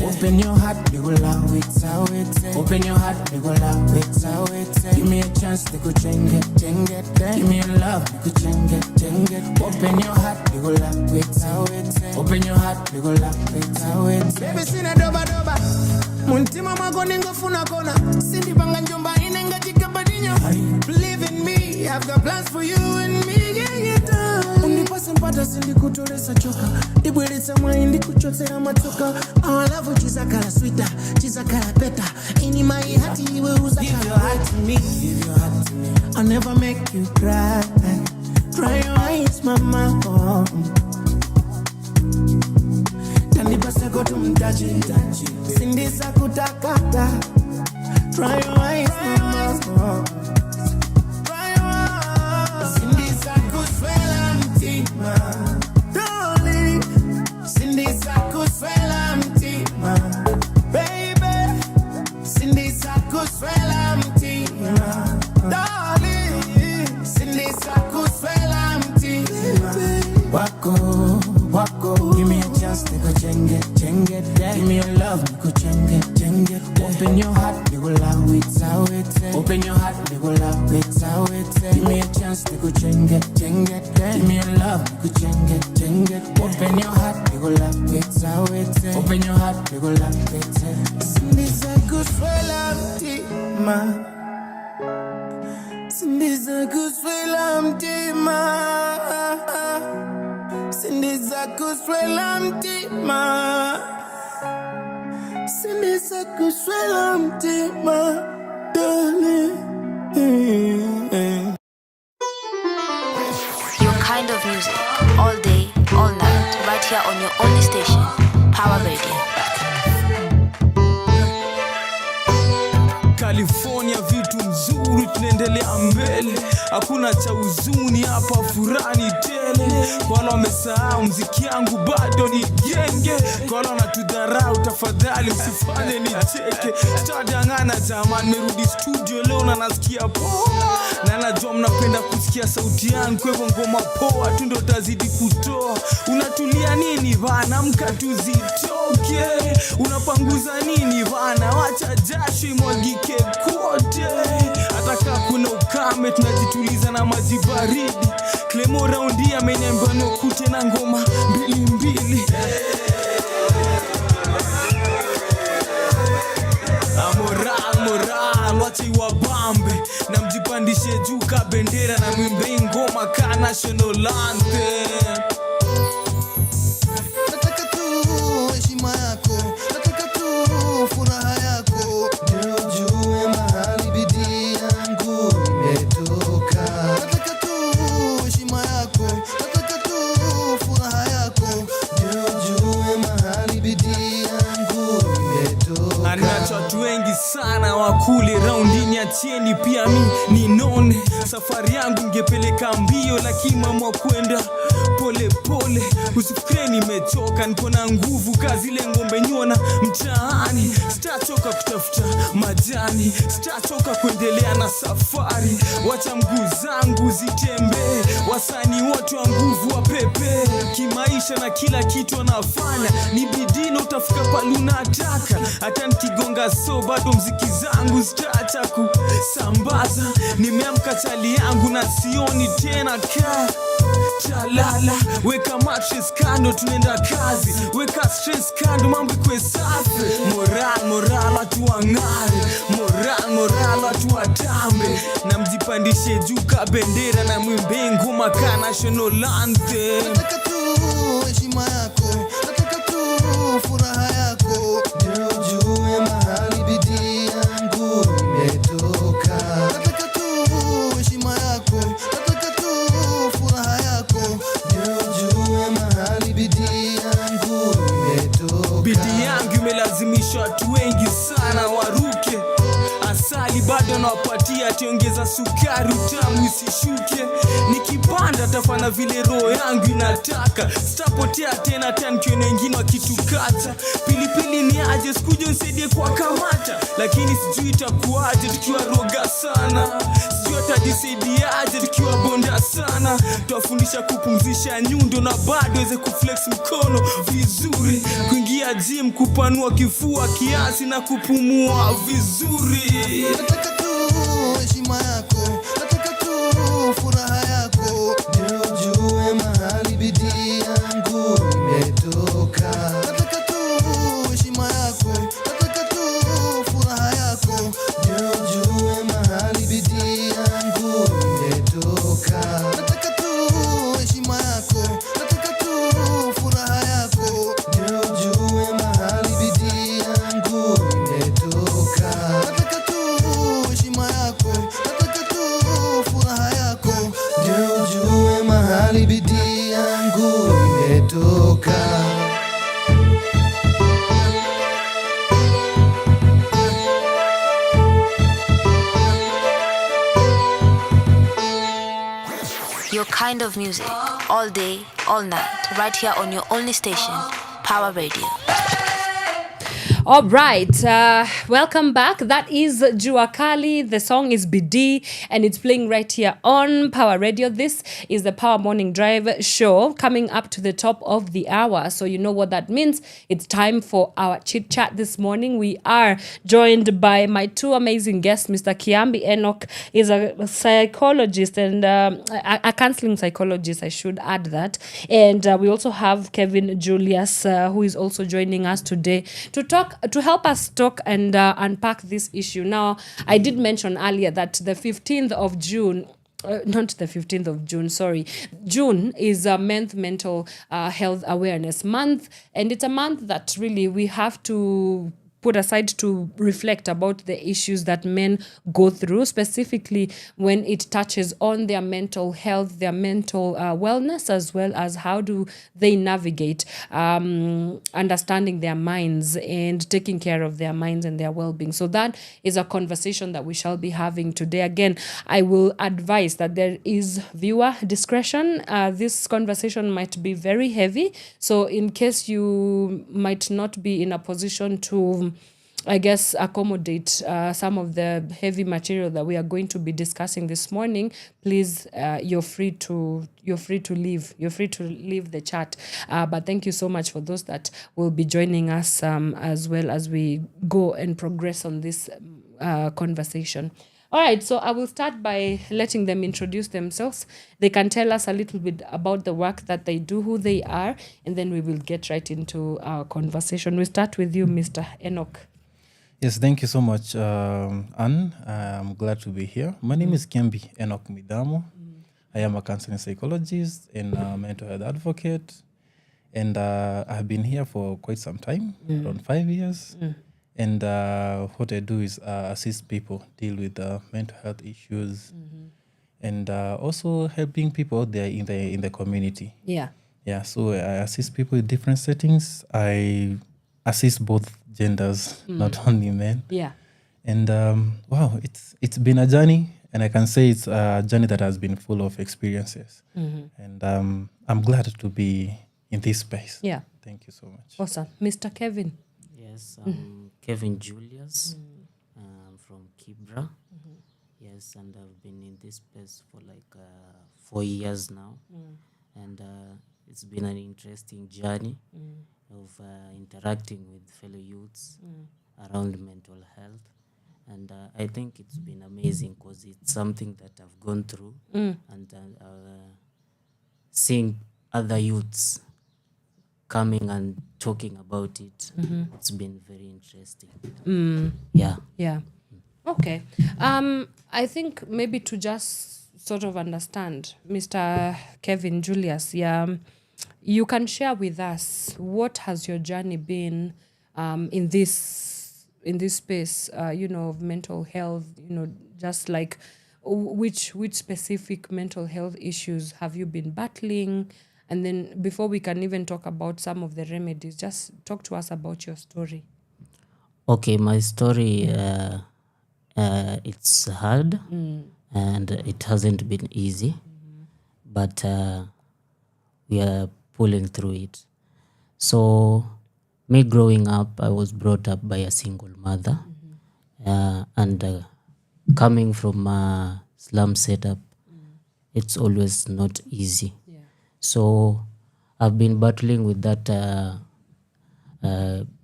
A: open your heart to go love it how it open your heart to go love it how it give me a chance to go change it give me your love to go change it open your heart to go love it how it open your heart to go love it how it baby sina doba muntima mwago ningofuna kona sindi banga njomba inenga jikabadinyo believe in me I've got plans for you and me unipase mpata sindi kutoresa choka ibweretsa mwaindi kuchotsera matoka our love chizakala sweeter chizakala better ini my heart iwe uzakala give your heart to me I'll never make you cry your eyes mama Tanibasa go to mtaji sindisa kutakata try your eyes mama sindisa kuswela mtima darling sindisa kuswela mtima baby sindisa kuswela mtima darling sindisa kuswela mtima wako give me a chance to go change it give me your love to go change it open your heart to go love it how it open your heart to go love it how it give me a chance to go change it give me your love to go change it open your heart to go love it how it open your heart to go love it sindisa kuswela mtima sindisa kuswela mtima sindisa kuswela mtima sindisa kuswela mtima darling
F: Your kind of music, all day, all night, right here on your only station, Pawa Radio.
E: California vitu mzuri tunaendelea mbele hakuna cha huzuni hapa furani tele kwa wale wamesahau muziki yangu bado ni genge kwa wale wanatudharau tafadhali msifanye nicheke tutadangana jamani merudi studio leo na nasikia poa na najua mnapenda kusikia sauti yangu kwa hivyo ngoma poa tu ndo tazidi kutoa unatulia nini bana mkatuzitoke unapanguza nini bana wacha jasho imwagike kote ataka kuna ukame tunajituliza na maji baridi Clemo raundi ameniambia nokute na ngoma mbili moral wachi wabambe na mjipandishe juu ka bendera na mwimbe ngoma ka national anthem
A: nataka tu heshima yako nataka tu furaha yako ndio ujue mahali bidii yangu imetoka nataka tu heshima yako nataka tu furaha yako ndio ujue mahali bidii yangu imetoka
E: anacho watu wengi sana wakule raundini atieni pia mi ninone safari yangu ngepeleka mbio lakini mama kwenda pole pole usifikire nimechoka niko na nguvu kazi ile ngombe nyona mtaani sitachoka kutafuta majani sitachoka kuendelea na safari wacha mguu zangu zitembee wasanii wote wa nguvu wa pepe kimaisha na kila kitu anafanya ni bidii na utafika pale unataka hata nikigonga so bado mziki zangu zitaacha kusambaza nimeamka chali yangu na sioni tena ka chalala weka mattress kando tunaenda kazi weka stress kando mambo ikuwe safi moral watu wang'are moral watu watambe na mjipandishe juu ka bendera na mwimbe ngoma ka national anthem
A: nataka tu heshima yako nataka tu furaha yako ndio ujue mahali bidii yangu imetoka nataka tu heshima yako nataka tu furaha yako ndio ujue mahali bidii yangu imetoka
E: bidii yangu imelazimisha watu wengi sana waruke asali bado
M: bado nawapatia tiongeza sukari utamu isishuke. Nikipanda tafana vile roho yangu inataka, sitapotea tena nikiona wengine wakitukata. Pilipili ni aje sikuje unisaidie kwa kamata, lakini sijui itakuaje tukiwa roga sana, sijui atajisaidiaje tukiwa bonda sana. Tuwafundisha kupumzisha nyundo na bado weze kuflex mkono vizuri, kuingia gym kupanua kifua kiasi na kupumua vizuri.
A: Nataka tu heshima yako, nataka tu furaha yako, ndio ujue mahali bidii yangu imetoka. Nataka tu heshima yako, nataka tu furaha yako, ndio ujue mahali bidii yangu imetoka. Nataka tu heshima yako, nataka tu furaha yako, ndio ujue mahali bidii yangu imetoka. Nataka tu heshima yako, nataka tu furaha yako, ndio ujue mahali bidii yangu imetoka.
F: Your kind of music, all day, all night, right here on your only station, Pawa Radio.
D: All right, welcome back. That is Jua Kali. The song is Bidii, and it's playing right here on Power Radio. This is the Power Morning Drive show coming up to the top of the hour. So you know what that means. It's time for our chit chat this morning. We are joined by my two amazing guests. Mr. Kiambi Enoch is a psychologist and a counseling psychologist, I should add that. And we also have Kevin Julius, who is also joining us today to help us talk and unpack this issue. Now, I did mention earlier that the 15th of June, not the 15th of June, sorry. June is a mental health awareness month, and it's a month that really we have to put aside to reflect about the issues that men go through, specifically when it touches on their mental health, their mental wellness, as well as how do they navigate understanding their minds and taking care of their minds and their well-being. So that is a conversation that we shall be having today. Again, I will advise that there is viewer discretion. This conversation might be very heavy. So in case you might not be in a position to, I guess, accommodate some of the heavy material that we are going to be discussing this morning, please, you're free to leave. You're free to leave the chat. But thank you so much for those that will be joining us as well as we go and progress on this conversation. All right, so I will start by letting them introduce themselves. They can tell us a little bit about the work that they do, who they are, and then we will get right into our conversation. We'll start with you, Mr. Enoch.
N: Yes, thank you so much, Anne. I'm glad to be here. My name is Kiambi Enoch Midamo. I am a counseling psychologist and a mental health advocate. And I've been here for quite some time, around 5 years. And what I do is assist people deal with mental health issues, and also helping people out there in the community. Yeah. So I assist people in different settings. I assist both genders, not only men. Yeah. And wow, it's been a journey, and I can say it's a journey that has been full of experiences. And I'm glad to be in this space. Yeah. Thank you so much.
D: Awesome, Mr. Kevin.
O: Yes. Kevin Julius, from Kibra. Yes, and I've been in this space for like 4 years now. And it's been an interesting journey of interacting with fellow youths around mental health. And I think it's been amazing because it's something that I've gone through, and seeing other youths coming and talking about it, it's been very interesting. Yeah. Okay. I think maybe to just sort of understand, Mr. Kevin Julius, you can share with us what has your journey been in this space, of mental health, just like which specific mental health issues have you been battling? And then before we can even talk about some of the remedies, just talk to us about your story. Okay, my story it's hard and it hasn't been easy, but we are pulling through it. So me growing up, I was brought up by a single mother, and coming from a slum setup, it's always not easy. So I've been battling with that,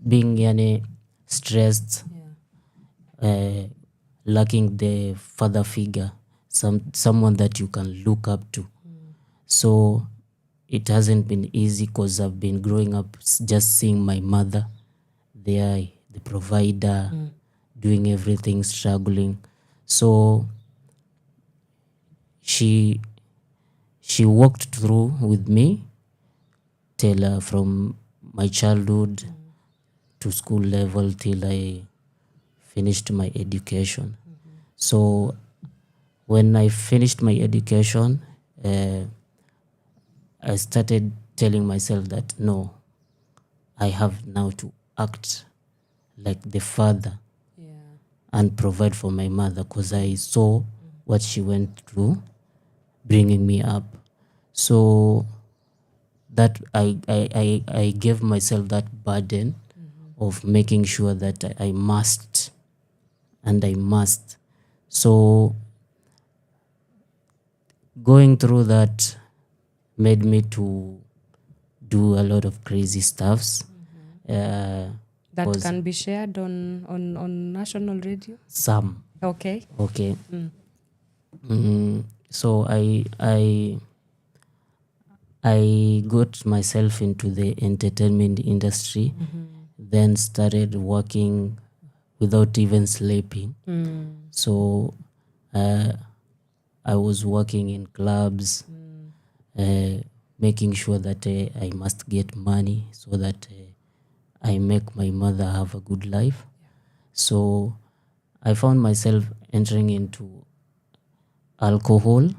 O: being stressed, lacking the father figure, someone that you can look up to. So it hasn't been easy because I've been growing up just seeing my mother there, the provider, doing everything, struggling. So she walked through with me till from my childhood to school level till I finished my education. So when I finished my education, I started telling myself that no, I have now to act like the father and provide for my mother, because I saw what she went through bringing me up. So that I gave myself that burden of making sure that I must. So going through that made me to do a lot of crazy stuffs.
D: That can be shared on national radio?
O: Some.
D: Okay.
O: So I got myself into the entertainment industry, then started working without even sleeping. So I was working in clubs, making sure that I must get money so that I make my mother have a good life. So I found myself entering into alcohol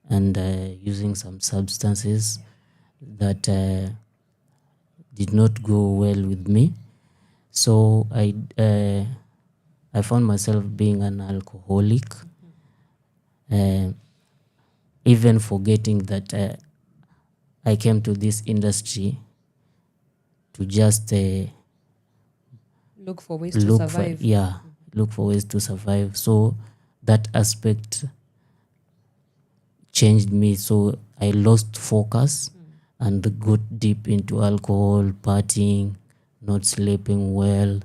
O: and using some substances that did not go well with me. So I found myself being an alcoholic, even forgetting that I came to this industry to just
D: look for ways to survive.
O: Look for ways to survive. So that aspect changed me. So I lost focus and got deep into alcohol, partying, not sleeping well.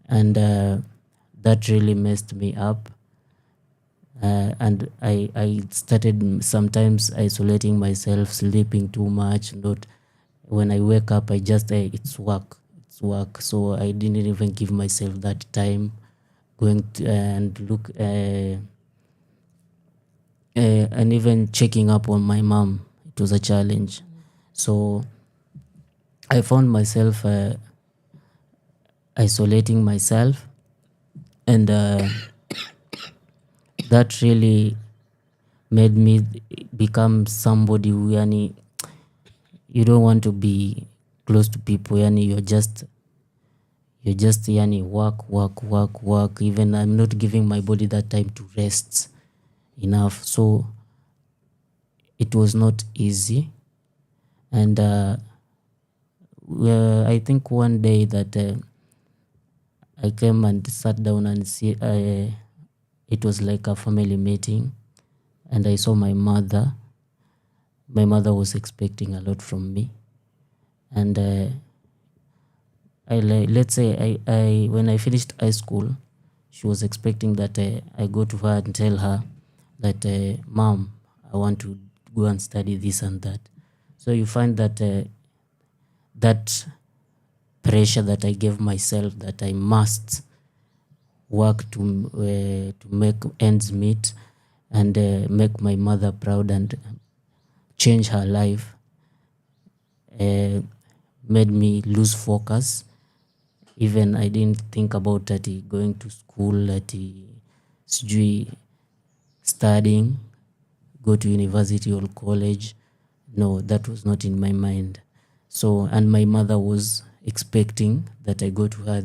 O: And that really messed me up. And I started sometimes isolating myself, sleeping too much. When I wake up, I just, it's work. So I didn't even give myself that time going to, and look, and even checking up on my mom. It was a challenge. So I found myself isolating myself, and that really made me become somebody who, you don't want to be close to people. You're just work. Even I'm not giving my body that time to rest enough. So it was not easy. And I think one day that I came and sat down and see, it was like a family meeting, and I saw my mother. My mother was expecting a lot from me, and let's say I when I finished high school, she was expecting that I go to her and tell her that, Mom, I want to go and study this and that. So you find that that pressure that I gave myself, that I must work to make ends meet and make my mother proud and change her life, made me lose focus. Even I didn't think about that going to school, that studying, go to university or college. No, that was not in my mind. So, and my mother was expecting that I go to her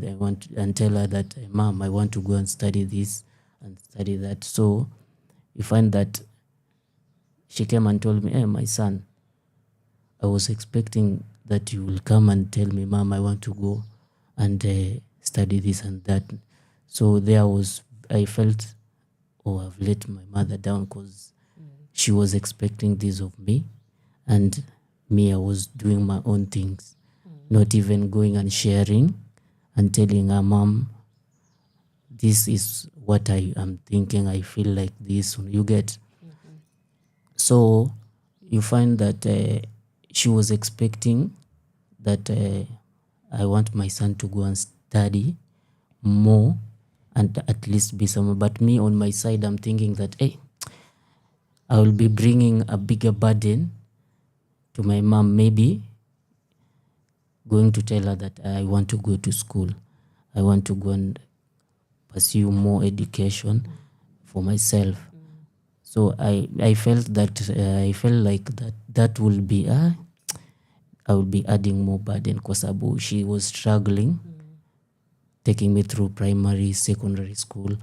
O: and tell her that, Mom, I want to go and study this and study that. So you find that she came and told me, hey, my son, I was expecting that you will come and tell me, Mom, I want to go and study this and that. So I felt, I've let my mother down because she was expecting this of me. And me, I was doing my own things, not even going and sharing and telling her, Mom, this is what I am thinking. I feel like this. You get? So you find that she was expecting that I want my son to go and study more and at least be somewhere. But me, on my side, I'm thinking that, hey, I will be bringing a bigger burden to my mom, maybe going to tell her that I want to go to school. I want to go and pursue more education for myself. So I felt like that will be I will be adding more burden because she was struggling, taking me through primary, secondary school.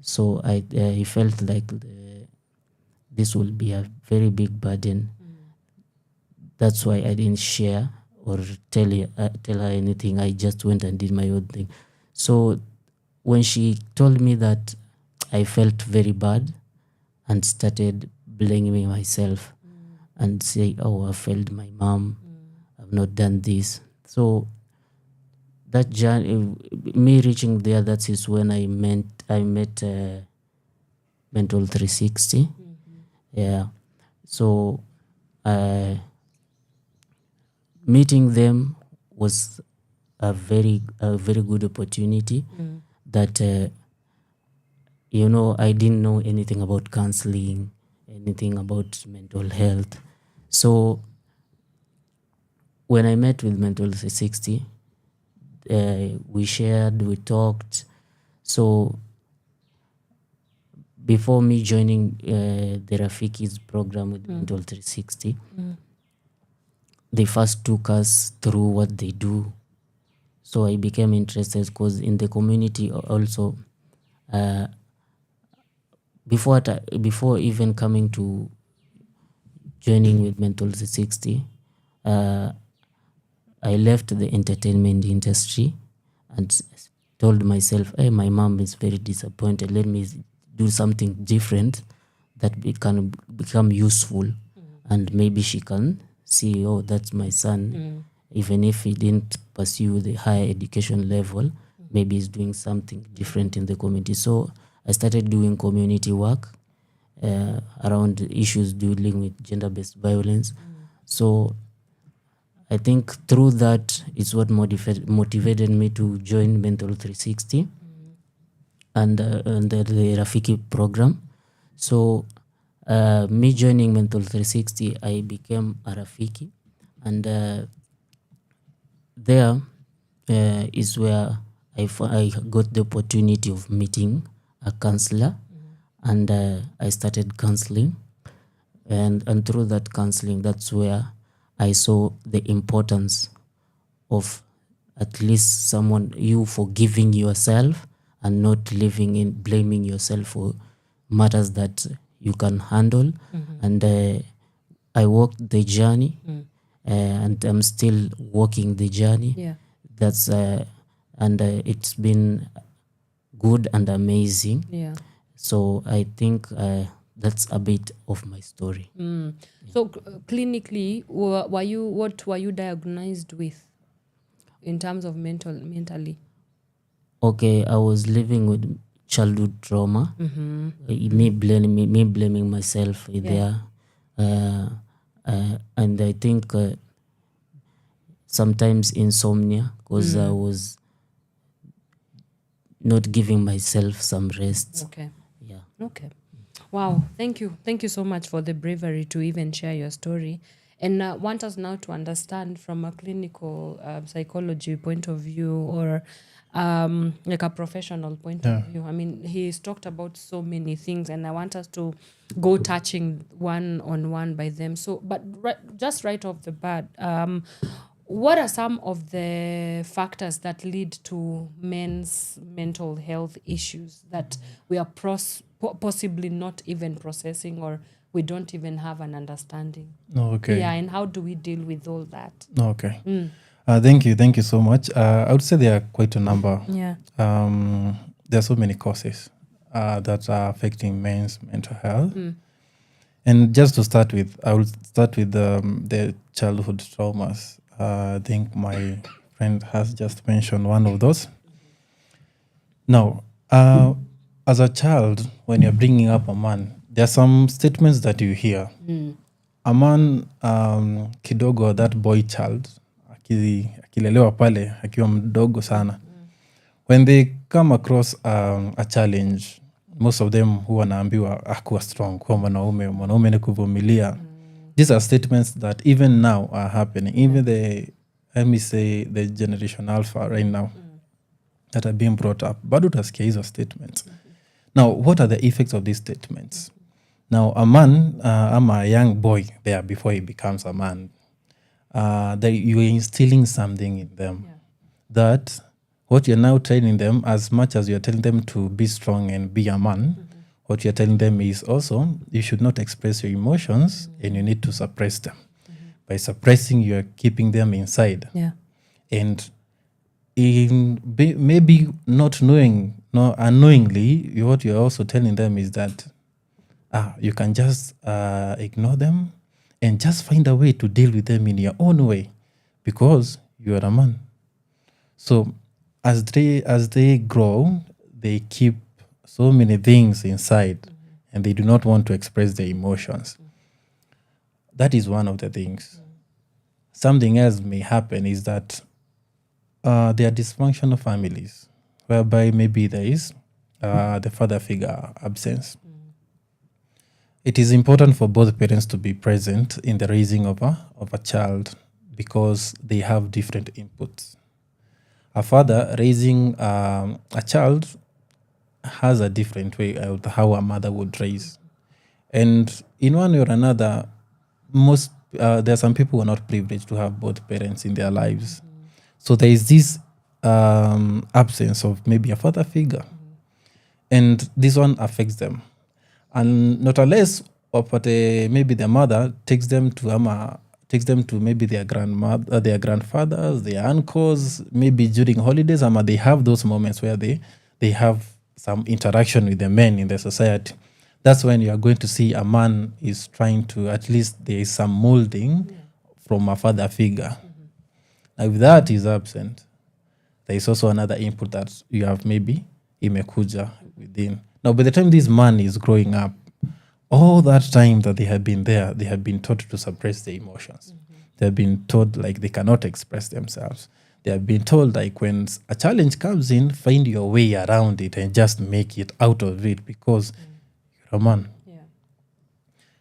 O: So I felt like this will be a very big burden. That's why I didn't share or tell her anything. I just went and did my own thing. So when she told me that, I felt very bad and started blaming myself and say, I failed my mom. I've not done this. So that journey, me reaching there, that is when I met Mental 360. Yeah. So meeting them was a very good opportunity that I didn't know anything about counseling, anything about mental health. So when I met with Mental 360, we shared, we talked. So before me joining the Rafiki's program with Mental 360, they first took us through what they do. So I became interested because in the community also, before even coming to joining with Mental 360, I left the entertainment industry and told myself, hey, my mom is very disappointed. Let me do something different that can become useful. And maybe she can see, that's my son. Even if he didn't pursue the higher education level, maybe he's doing something different in the community. So I started doing community work around issues dealing with gender-based violence. So I think through that is what motivated me to join Mental 360 and the Rafiki program. So me joining Mental 360, I became a Rafiki, and there is where I got the opportunity of meeting a counselor, and I started counseling, and through that counseling, that's where I saw the importance of at least you forgiving yourself and not living in blaming yourself for matters that you can handle. And I walked the journey, and I'm still walking the journey.
D: Yeah.
O: That's and it's been good and amazing.
D: Yeah.
O: So I think that's a bit of my story.
D: So clinically, what were you diagnosed with in terms of mentally?
O: Okay, I was living with childhood trauma. Me blaming myself there, and I think sometimes insomnia because I was not giving myself some rest.
D: Okay.
O: Yeah.
D: Okay. Wow. Thank you so much for the bravery to even share your story, and want us now to understand from a clinical psychology point of view, or like a professional point of view. I mean, he's talked about so many things, and I want us to go touching one on one by them. So, but just right off the bat, what are some of the factors that lead to men's mental health issues that we are possibly not even processing, or we don't even have an understanding?
N: Okay.
D: Yeah, and how do we deal with all that?
N: Okay. Thank you so much. I would say there are quite a number.
D: Yeah.
N: There are so many causes that are affecting men's mental health. And just to start with, I will start with the childhood traumas. I think my friend has just mentioned one of those. Now, as a child, when you're bringing up a man, there are some statements that you hear. A man kidogo, that boy child, akilelewa pale akiwa mdogo sana, when they come across a challenge, most of them huwa wanaambiwa akuwa strong, kuwa mwanaume ni kuvumilia. These are statements that even now are happening. Even let me say the generation alpha right now that are being brought up, bado utasikia hizo statements. Now, what are the effects of these statements? Now, a man, I'm a young boy there before he becomes a man, that you are instilling something in them, that what you're now telling them, as much as you're telling them to be strong and be a man, what you're telling them is also you should not express your emotions and you need to suppress them. By suppressing, you're keeping them inside.
D: Yeah.
N: And maybe not knowing, unknowingly, what you're also telling them is that you can just ignore them and just find a way to deal with them in your own way because you are a man. So as they grow, they keep so many things inside and they do not want to express their emotions. That is one of the things. Something else may happen is that there are dysfunctional families whereby maybe there is the father figure absence. It is important for both parents to be present in the raising of a child because they have different inputs. A father raising a child has a different way of how a mother would raise. And in one way or another, there are some people who are not privileged to have both parents in their lives. So there is this absence of maybe a father figure. And this one affects them. And not unless maybe their mother takes them to maybe their grandmother, their grandfathers, their uncles, maybe during holidays, they have those moments where they have some interaction with the men in the society. That's when you are going to see a man is trying to, at least there is some molding from a father figure. Now, if that is absent, there is also another input that you have maybe imekuja within. Now, by the time this man is growing up, all that time that they have been there, they have been taught to suppress their emotions. They have been told like they cannot express themselves. They have been told like when a challenge comes in, find your way around it and just make it out of it because you're a man. Yeah.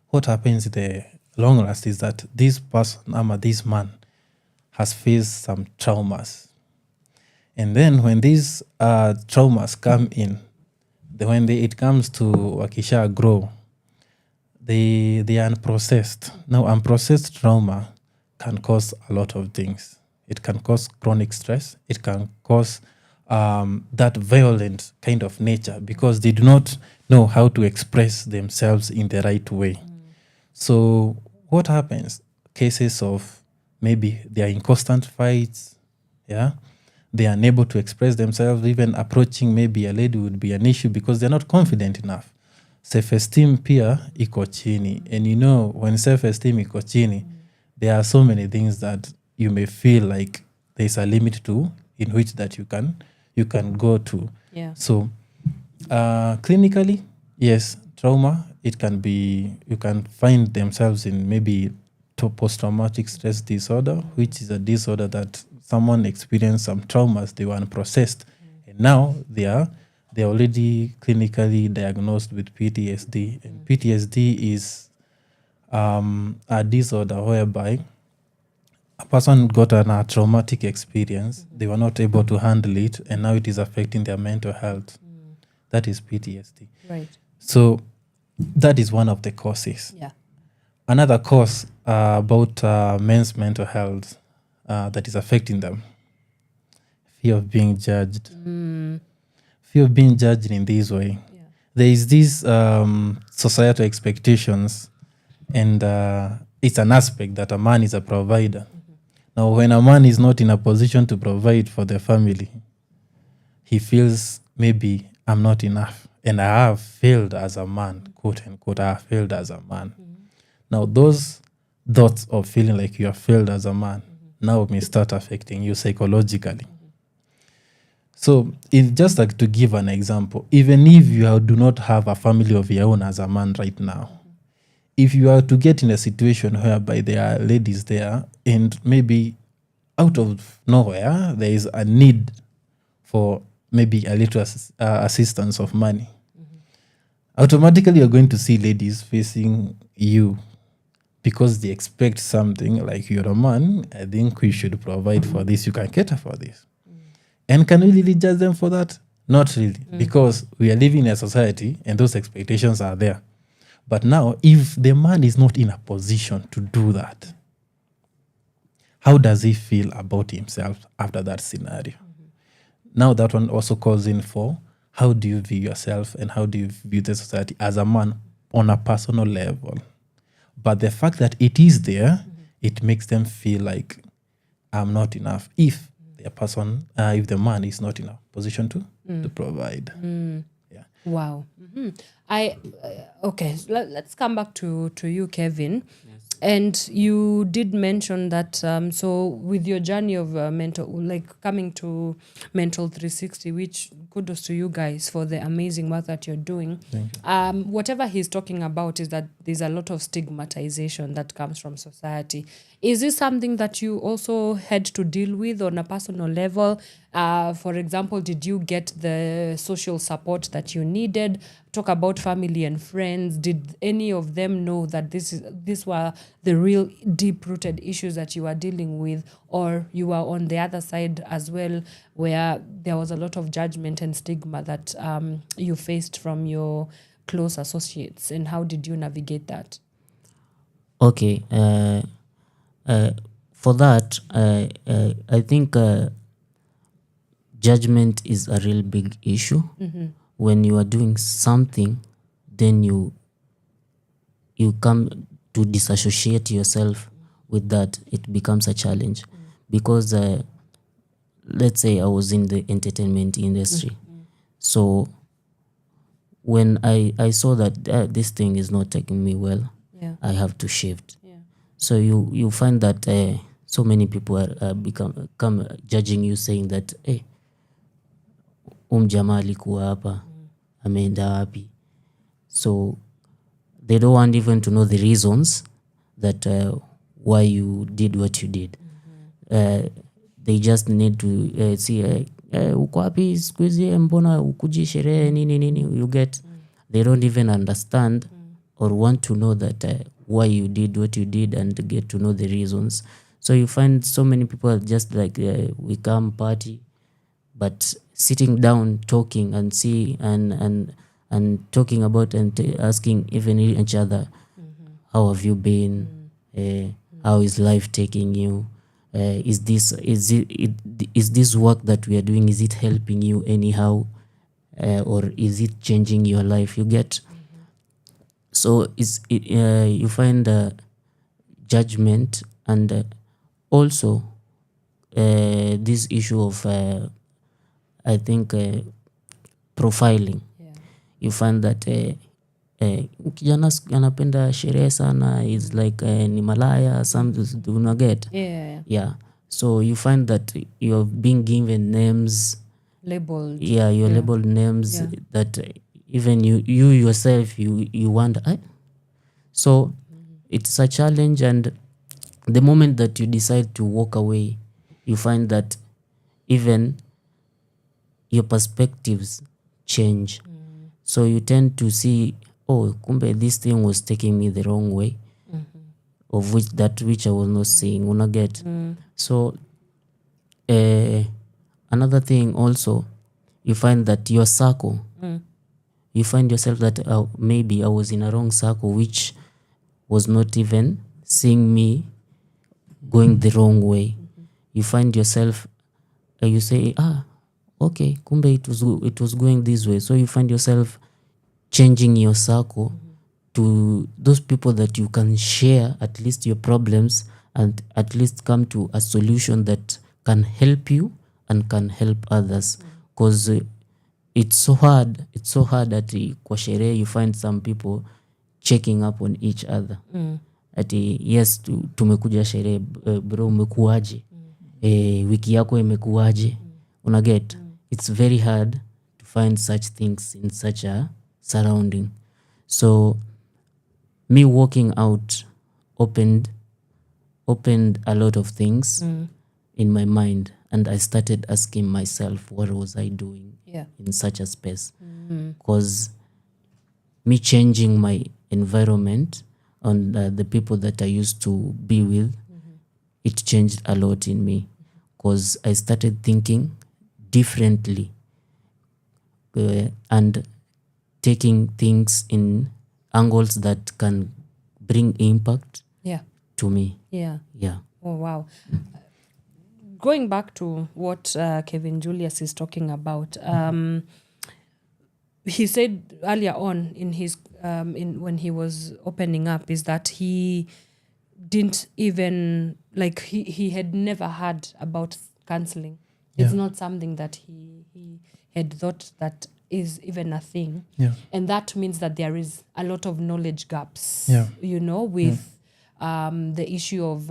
N: What happens in the long run is that this person, this man, has faced some traumas. And then when these traumas come in, when it comes to wakisha grow, they are unprocessed. Now, unprocessed trauma can cause a lot of things. It can cause chronic stress. It can cause that violent kind of nature because they do not know how to express themselves in the right way. So what happens? Cases of maybe they are in constant fights, yeah? They are unable to express themselves. Even approaching maybe a lady would be an issue because they're not confident enough. Self-esteem pia iko chini. And when self-esteem iko chini, there are so many things that you may feel like there's a limit to in which that you can go to.
D: Yeah.
N: So clinically, yes, trauma, it can be, you can find themselves in maybe post-traumatic stress disorder, which is a disorder that someone experienced some traumas, they were unprocessed. And now they are already clinically diagnosed with PTSD. And PTSD is a disorder whereby a person got a traumatic experience, they were not able to handle it, and now it is affecting their mental health. That is PTSD.
D: Right.
N: So that is one of the causes.
D: Yeah.
N: Another cause about men's mental health that is affecting them. Fear of being judged. Fear of being judged in this way. There is these societal expectations, and it's an aspect that a man is a provider. Now, when a man is not in a position to provide for the family, he feels maybe I'm not enough, and I have failed as a man, quote unquote, I have failed as a man. Now, those thoughts of feeling like you have failed as a man now may start affecting you psychologically. So, it's just like to give an example, even if you do not have a family of your own as a man right now, if you are to get in a situation whereby there are ladies there and maybe out of nowhere there is a need for maybe a little assistance of money, automatically you're going to see ladies facing you because they expect something like, you're a man, I think we should provide for this, you can cater for this. And can we really judge them for that? Not really, because we are living in a society and those expectations are there. But now, if the man is not in a position to do that, how does he feel about himself after that scenario? Now that one also calls in for, how do you view yourself and how do you view the society as a man on a personal level? But the fact that it is there, it makes them feel like I'm not enough if the person, if the man is not in a position to provide. Yeah.
D: Wow. Okay, let's come back to you, Kevin. And you did mention that, so with your journey of coming to Mental 360, which kudos to you guys for the amazing work that you're doing. Whatever he's talking about is that there's a lot of stigmatization that comes from society. Is this something that you also had to deal with on a personal level? For example, did you get the social support that you needed? Talk about family and friends. Did any of them know that these were the real deep-rooted issues that you were dealing with, or you were on the other side as well, where there was a lot of judgment and stigma that you faced from your close associates, and how did you navigate that?
O: Okay, for that, I think judgment is a real big issue. When you are doing something, then you come to disassociate yourself with that. It becomes a challenge because let's say I was in the entertainment industry. So when I saw that this thing is not taking me well, I have to shift. So you find that so many people are come judging you, saying that, hey, jamaa alikuwa hapa, ameenda wapi? So they don't want even to know the reasons that why you did what you did. They just need to see uko wapi siku hizi, mbona ukuji sherehe nini, you get. They don't even understand or want to know that why you did what you did and get to know the reasons. So you find so many people just like we come party, but sitting down talking and see and talking about and asking even each other, how have you been? How is life taking you? Is this work that we are doing, is it helping you anyhow, or is it changing your life? You get. So you find judgment, and also this issue of I think profiling. You find that kijana anapenda sherehe sana, is like ni malaya, some do not get. Yeah. So you find that you're being given names,
D: labeled.
O: Yeah, you're labeled names that even you yourself you wonder. So it's a challenge, and the moment that you decide to walk away, you find that even your perspectives change. So you tend to see, oh, kumbe this thing was taking me the wrong way, of which I was not seeing. Una get. So another thing also, you find that your circle, you find yourself that maybe I was in a wrong circle, which was not even seeing me going the wrong way. you find yourself, you say, okay, kumbe it was going this way. So you find yourself changing your circle to those people that you can share at least your problems and at least come to a solution that can help you and can help others. Because it's so hard that kwa sherehe you find some people checking up on each other. Ati yes, tumekuja sherehe, bro umekuaje? Wiki yako imekuaje? Unaget? It's very hard to find such things in such a surrounding. So me walking out opened a lot of things in my mind, and I started asking myself, what was I doing in such a space? Because me changing my environment and the people that I used to be with, it changed a lot in me, because I started thinking differently and taking things in angles that can bring impact to me.
D: Yeah.
O: Yeah.
D: Oh, wow. Going back to what Kevin Julius is talking about, he said earlier on in his when he was opening up is that he didn't even he had never heard about counseling. It's not something that he had thought that is even a thing. And that means that there is a lot of knowledge gaps, with the issue of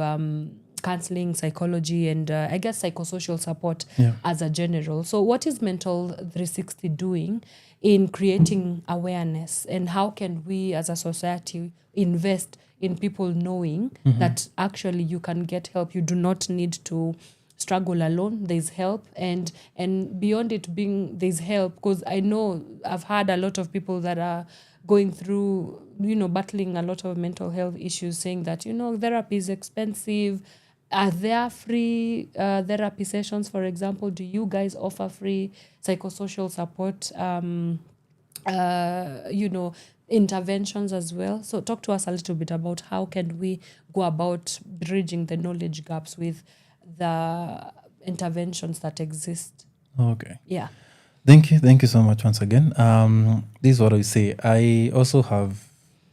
D: counseling, psychology, and I guess psychosocial support as a general. So what is Mental 360 doing in creating awareness, and how can we as a society invest in people knowing that actually you can get help? You do not need to struggle alone. There's help, and beyond it being there's help, because I know I've had a lot of people that are going through, battling a lot of mental health issues, saying that, therapy is expensive. Are there free therapy sessions, for example? Do you guys offer free psychosocial support, interventions as well? So talk to us a little bit about how can we go about bridging the knowledge gaps with the interventions that exist.
N: Okay.
D: Yeah.
N: Thank you so much once again. This is what I say. I also have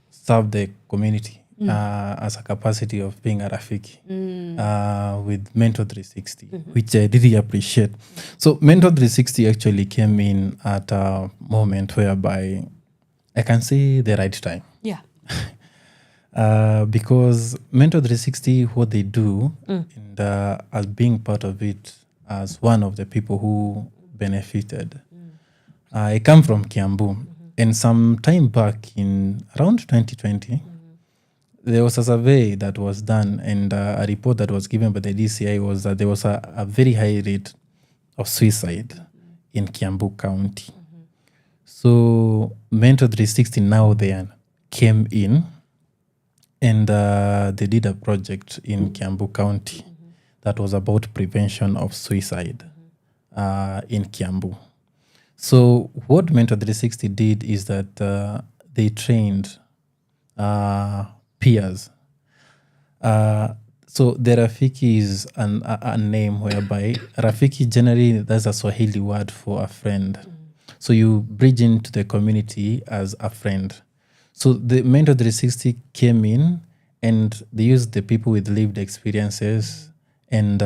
N: served the community as a capacity of being a Rafiki with Mentor 360, which I really appreciate. So Mentor 360 actually came in at a moment whereby I can say the right time.
D: Yeah.
N: Because Mentor 360, what they do, and as being part of it, as one of the people who benefited, I come from Kiambu, and some time back in around 2020, there was a survey that was done, and a report that was given by the DCI was that there was a very high rate of suicide in Kiambu County. So Mentor 360 now then came in, and they did a project in Kiambu County that was about prevention of suicide in Kiambu. So what Mentor 360 did is that they trained peers. So the Rafiki is a name whereby Rafiki generally, that's a Swahili word for a friend. So you bridge into the community as a friend. So the Mentor 360 came in and they used the people with lived experiences, and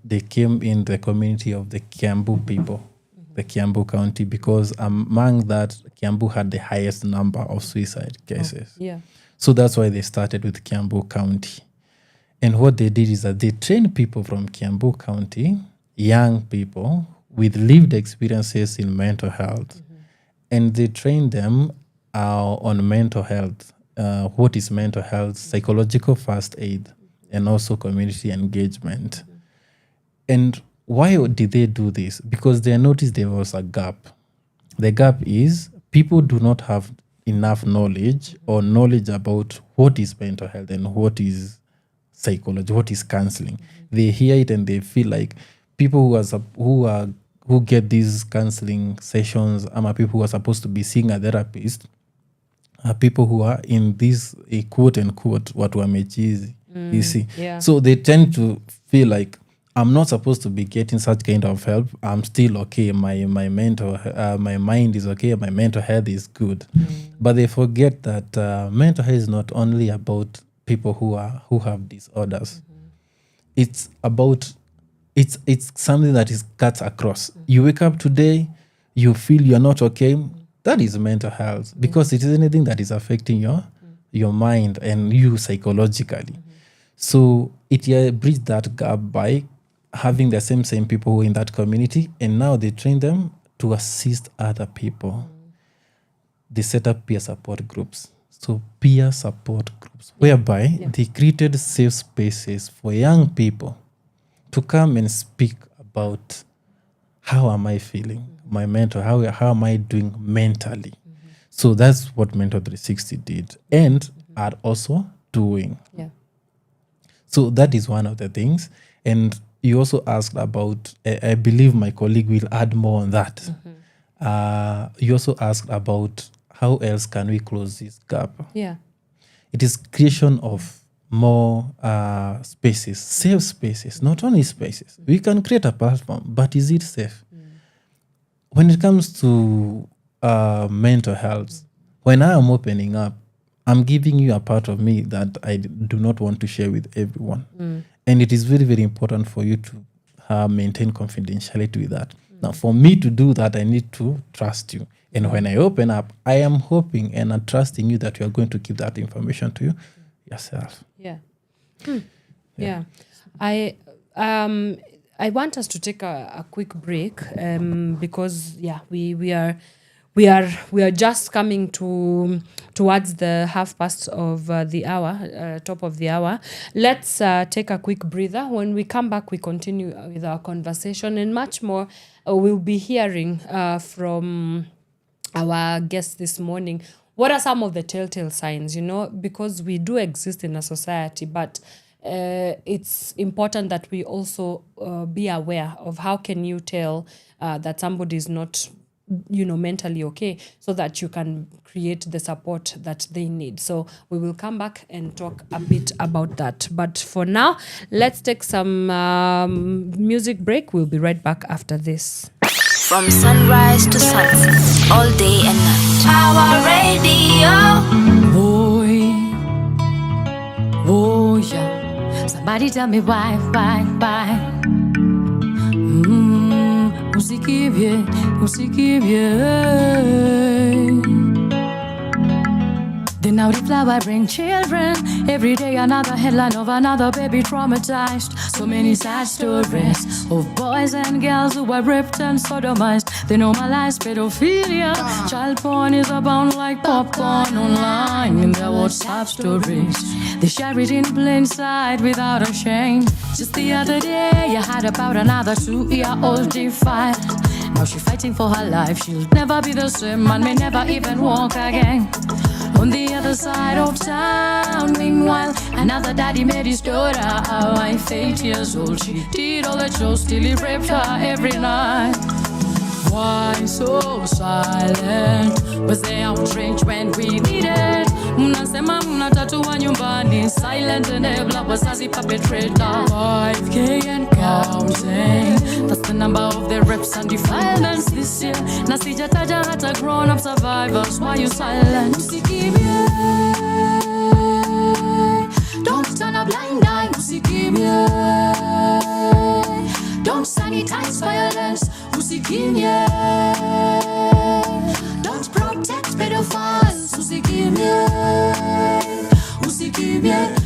N: they came in the community of the Kiambu people, the Kiambu County, because among that, Kiambu had the highest number of suicide cases. So that's why they started with Kiambu County. And what they did is that they trained people from Kiambu County, young people with lived experiences in mental health, and they trained them on mental health. What is mental health, psychological first aid, and also community engagement. And why did they do this? Because they noticed there was a gap. The gap is people do not have enough knowledge or knowledge about what is mental health and what is psychology, what is counseling. They hear it and they feel like people who get these counseling sessions, people who are supposed to be seeing a therapist, are people who are in this quote unquote watu wamechizi. You see, so they tend to feel like I'm not supposed to be getting such kind of help. I'm still okay. My mind is okay. My mental health is good. But they forget that mental health is not only about people who have disorders. It's about it's something that is cuts across. You wake up today, you feel you're not okay. That is mental health, because it is anything that is affecting your mind and you psychologically. So it bridged that gap by having the same people who are in that community, and now they train them to assist other people. They set up peer support groups. So peer support groups, whereby they created safe spaces for young people to come and speak about how am I feeling, my mental, how am I doing mentally. So that's what Mentor 360 did and are also doing.
D: Yeah.
N: So that is one of the things. And you also asked about, I believe my colleague will add more on that. You also asked about how else can we close this gap?
D: Yeah.
N: It is creation of more spaces, safe spaces, not only spaces. We can create a platform, but is it safe? When it comes to mental health, when I am opening up, I'm giving you a part of me that I do not want to share with everyone. And it is very, very important for you to maintain confidentiality with that. Now, for me to do that, I need to trust you. And when I open up, I am hoping and I'm trusting you that you are going to keep that information to yourself.
D: Yeah. Yeah. I want us to take a quick break because we are just coming towards the 1:30 of the hour, top of the hour. Let's take a quick breather. When we come back, we continue with our conversation and much more. We'll be hearing from our guest this morning. What are some of the telltale signs, because we do exist in a society, but it's important that we also be aware of how can you tell that somebody is not mentally okay, so that you can create the support that they need. So we will come back and talk a bit about that. But for now, let's take some music break. We'll be right back after this.
F: From sunrise to sunset, all day and night. Power Radio.
B: Oh yeah. Somebody tell me why. Usikibye. Then now the flower bring children. Every day another headline of another baby traumatized. So many sad stories of boys and girls who were raped and sodomized. They normalize pedophilia. Child porn is abound like popcorn online in their WhatsApp stories. They share it in plain sight without a shame. Just the other day I heard about another 2-year-old defied. Now she's fighting for her life. She'll never be the same and may never even walk again. On the other side of town, meanwhile, another daddy made his daughter a wife, 8 years old. She did all the chores till he raped her every night. Why so silent? Was they outraged when we needed? Mnasema mnatatua nyumbani. Silent enabler was as a perpetrator. 5K and counting. That's the number of the rapes and defilements this year. Nasijataja hata grown-up survivors. Why you silent? Usikibye. Don't turn a blind eye. Usikibye. Don't sanitize violence. Usikibye. Don't protect pedophiles. Usikibye.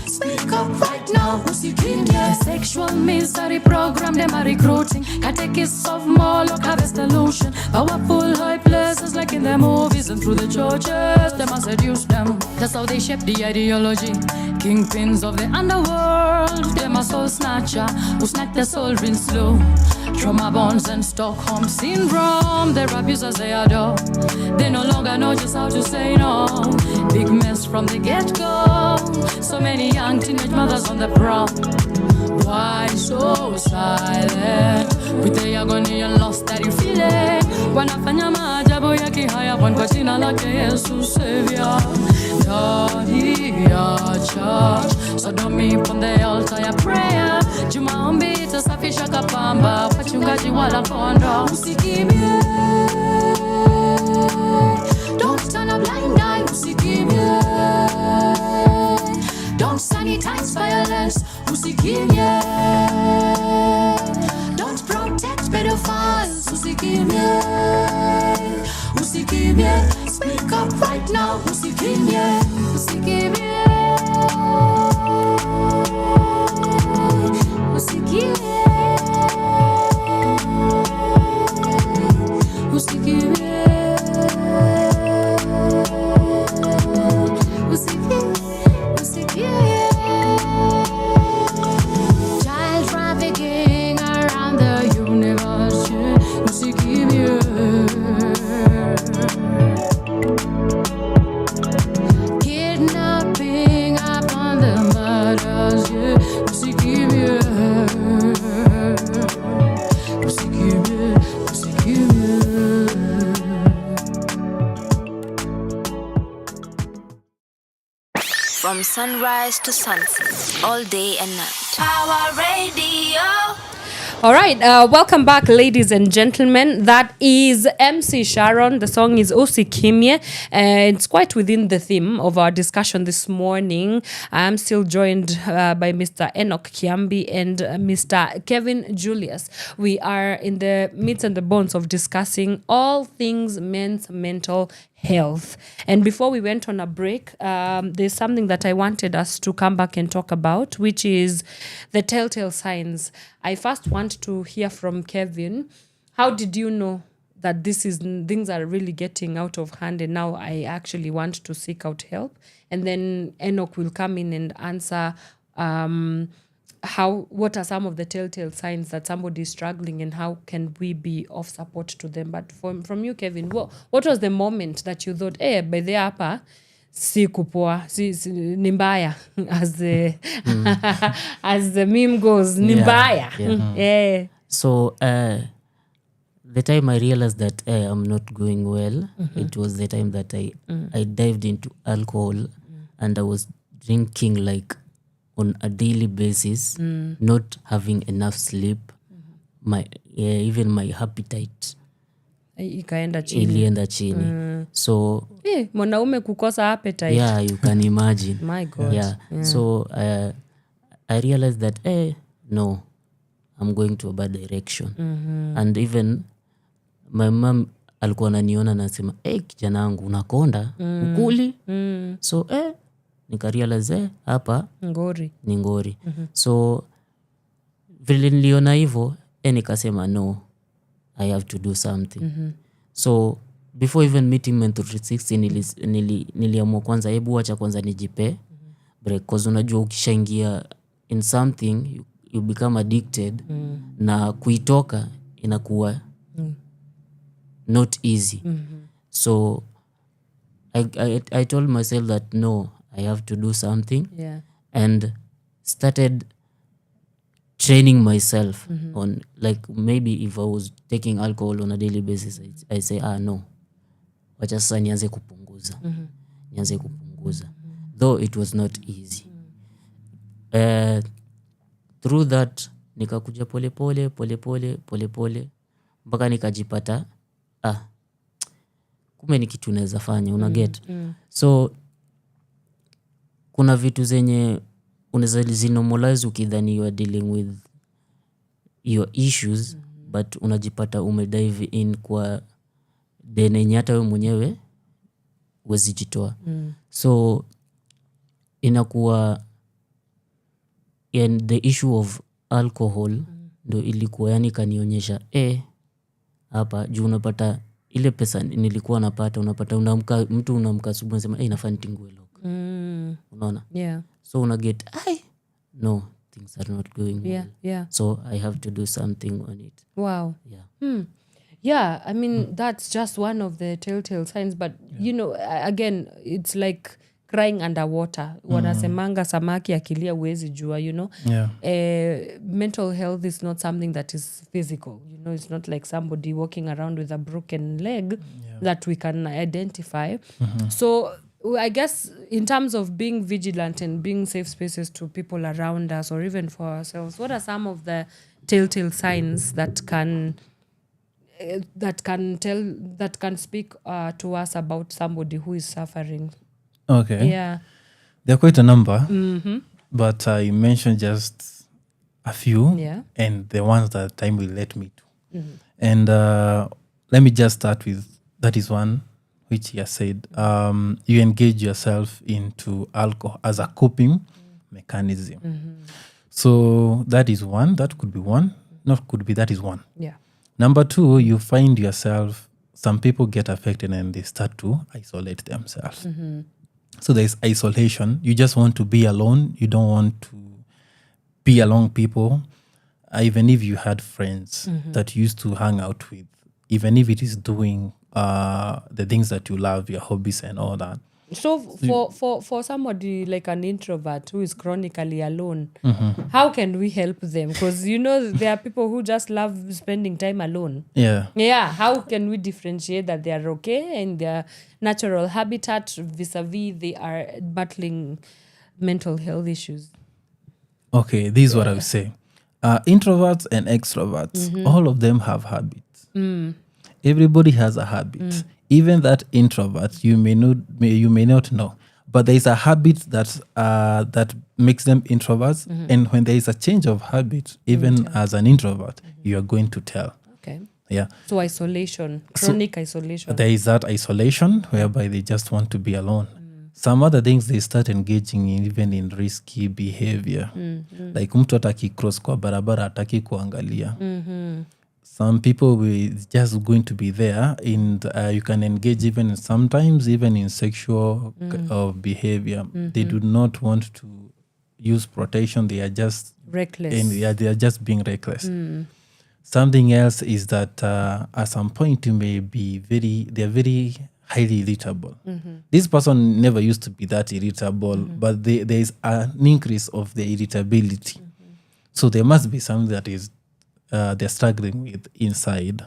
B: Speak up right now. The sexual misery program them are recruiting. Catechists of Moloch harvest illusion. Powerful high places like in the movies and through the churches they must seduce them. That's how they shape the ideology. Kingpins of the underworld, them a soul snatcher who snack their soul real slow. Trauma bonds and Stockholm syndrome, their abusers they adore. They no longer know just how to say no. Big mess from the get-go. So many young teenage mothers on the prowl. Why so silent? With the agony and loss that you feel it. Wanafanya maajabu ya kihaya kwa jina lake Yesu Savior. Daddy ya church, so don't me on the altar ya prayer. Jumaombi itasafisha kamba, wachungaji wala kondo. Usikimbie, don't turn a blind eye. Usikimbie, don't sanitize violence. Usikimbie, don't protect pedophiles. Usikimbie, usikimbie, speak up right now. Usikimbie, usikimbie, usikimbie, usikimbie, usikimbie. Child trafficking around the universe. Usikimbie. Kidnapping upon the murders. Usikimbie. Usikimbie. Usikimbie.
F: From sunrise to sunset, all day and night. Power Radio.
D: All right, welcome back, ladies and gentlemen. That is MC Sharon. The song is Usikimye. It's quite within the theme of our discussion this morning. I'm still joined by Mr. Enoch Kiambi and Mr. Kevin Julius. We are in the midst and the bones of discussing all things men's mental health. And before we went on a break, there's something that I wanted us to come back and talk about, which is the telltale signs. I first want to hear from Kevin. How did you know that things are really getting out of hand and now I actually want to seek out help? And then Enoch will come in and answer what are some of the telltale signs that somebody is struggling and how can we be of support to them. But from you, Kevin, what was the moment that you thought, by the hapa si kupoa, ni mbaya, as the meme goes, ni mbaya. Yeah.
O: So the time I realized that I'm not going well, it was the time that I dived into alcohol and I was drinking like on a daily basis, not having enough sleep. Even my appetite
D: ilienda
O: chini. So
D: mwanaume kukosa appetite.
O: Yeah, you can imagine.
D: My God.
O: Yeah. So I realized that no, I'm going to a bad direction. And even my mom alikuwa ananiona nasema kijana wangu unakonda ukuli. So nikarealize hapa ni ngori. So vile niliona hivyo nikasema no, I have to do something. So before even meeting Mentor 360 niliamua kwanza hebu acha kwanza nijipe break, cause unajua ukishaingia in something you become addicted na kuitoka inakuwa not easy. So I told myself that no, I have to do something. And started training myself on, like, maybe if I was taking alcohol on a daily basis, I say no, wacha sasa nianze kupunguza. Though it was not easy. Through that nikakuja pole mpaka nikajipata kumbe ni kitu naweza fanya, una get. So kuna vitu zenye unaweza zinomalize ukidhani you are dealing with your issues, but unajipata umedive in kwa denye hata wewe mwenyewe huwezi jitoa. So inakuwa the issue of alcohol ndo ilikuwa yani kanionyesha hapa juu unapata ile pesa nilikuwa napata, unapata mtu unamka asubuhi unasema nafaa nitingue lock. Unaona?
D: Yeah.
O: So una get no, things are not going well.
D: Yeah.
O: So I have to do something on it.
D: Wow.
O: Yeah.
D: Yeah, I mean that's just one of the telltale signs, but you know, again, it's like crying underwater. Wanasemanga samaki akilia huwezi jua, you know. Mental health is not something that is physical, you know. It's not like somebody walking around with a broken leg that we can identify. So I guess in terms of being vigilant and being safe spaces to people around us or even for ourselves, what are some of the telltale signs that can speak to us about somebody who is suffering.
N: Okay.
D: Yeah.
N: There are quite a number,
D: Mm-hmm.
N: but you mentioned just a few,
D: Yeah.
N: and the ones that time will let me to.
D: Mhm.
N: And let me just start with that is one which you said. You engage yourself into alcohol as a coping mechanism. So that is one. That could be one. Not could be. That is one.
D: Yeah.
N: Number two, you find yourself. Some people get affected and they start to isolate themselves.
D: Mhm.
N: So there's isolation. You just want to be alone. You don't want to be along people. Even if you had friends that you used to hang out with, even if it is doing the things that you love, your hobbies and all that.
D: So for somebody like an introvert who is chronically alone,
N: Mhm.
D: how can we help them? Because there are people who just love spending time alone.
N: Yeah.
D: Yeah. How can we differentiate that they are okay in their natural habitat vis-a-vis they are battling mental health issues?
N: Okay, this is what I would say. Introverts and extroverts, all of them have habits. Everybody has a habit. Even that introvert, you may not know, but there is a habit that makes them introverts. And when there is a change of habit, even as an introvert, you are going to tell.
D: Okay.
N: Yeah.
D: So isolation, chronic isolation.
N: There is that isolation whereby they just want to be alone. Some other things they start engaging in, even in risky behavior. Like mtu ataki cross kwa barabara ataki kuangalia. Some people will just going to be there, and you can engage sometimes even in sexual behavior. They do not want to use protection. They are just
D: reckless.
N: And they are just being reckless. Something else is that at some point they're very highly irritable. This person never used to be that irritable, but there is an increase of the irritability. So there must be something that is they're struggling with inside.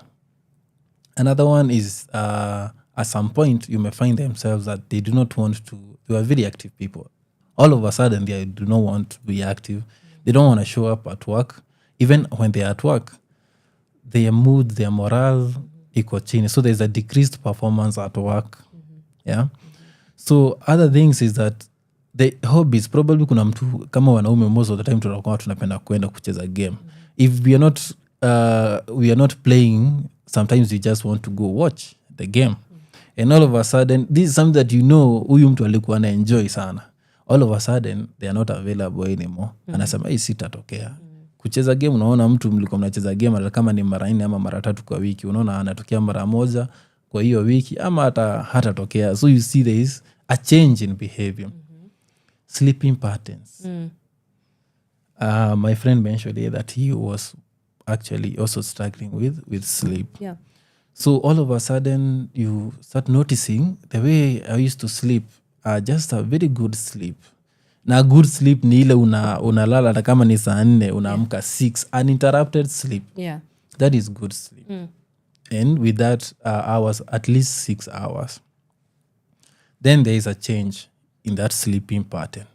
N: Another one is at some point you may find themselves that they do not want to. They are very active people. All of a sudden they do not want to be active. They don't want to show up at work. Even when they're at work, their mood, their morale, iko chini. So there's a decreased performance at work. Yeah. So other things is that the hobbies, probably kuna mtu kama wanaume most of the time tunakuwa tunapenda kwenda kucheza game. If we are not playing, sometimes we just want to go watch the game. And all of a sudden, this is something that huyu mtu alikuwa na enjoy sana. All of a sudden, they are not available anymore. Anasema hii sitatokea. Kucheza game, unaona mtu mlikuwa mnacheza game kama ni mara 4 ama mara 3 kwa wiki, unaona anatokea mara moja kwa hiyo wiki ama hatatokea. So you see there is a change in behavior. Sleeping patterns. My friend mentioned that he was actually also struggling with sleep.
D: Yeah.
N: So all of a sudden you start noticing the way I used to sleep, just a very good sleep. Na good sleep ni ile unalala na kama ni saa 4 unaamka 6, uninterrupted sleep.
D: Yeah.
N: That is good sleep. And with that hours, at least 6 hours. Then there is a change in that sleeping pattern.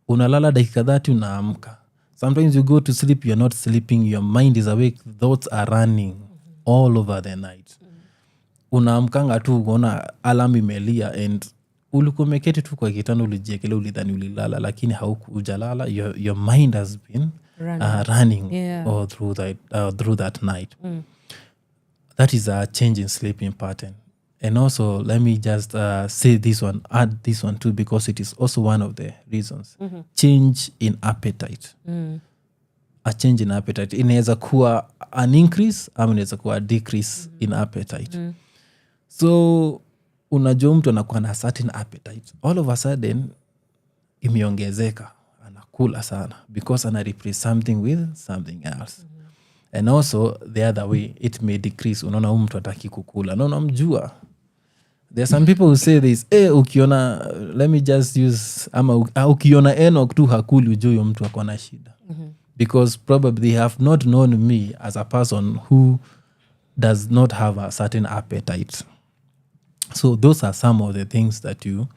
N: Unalala dakika 30 unaamka. Sometimes you go to sleep, you're not sleeping, your mind is awake, thoughts are running all over the night. Unaamkanga tu unaona alarm imelia and ulikuwa umeketi tu kwa kitanda ulijiekelea ulidhani ulilala lakini haukujalala. Your mind has been running all through that night. That is a change in sleeping pattern. And also, let me just say this one, add this one too, because it is also one of the reasons. Change in appetite. A change in appetite. Inaweza kuwa an increase, ama inaweza kuwa a decrease in appetite. So, unajua mtu anakuwa na certain appetite. All of a sudden, imeongezeka. Anakula sana. Because ana replace something with something else. And also, the other way, it may decrease. Unaona mtu hataki kukula. No, namjua. There are some people who say this, ukiona, let me just use, ukiona Enoch tu hakuli ujue mtu ako na shida. Because probably they have not known me as a person who does not have a certain appetite. So those are some of the things that you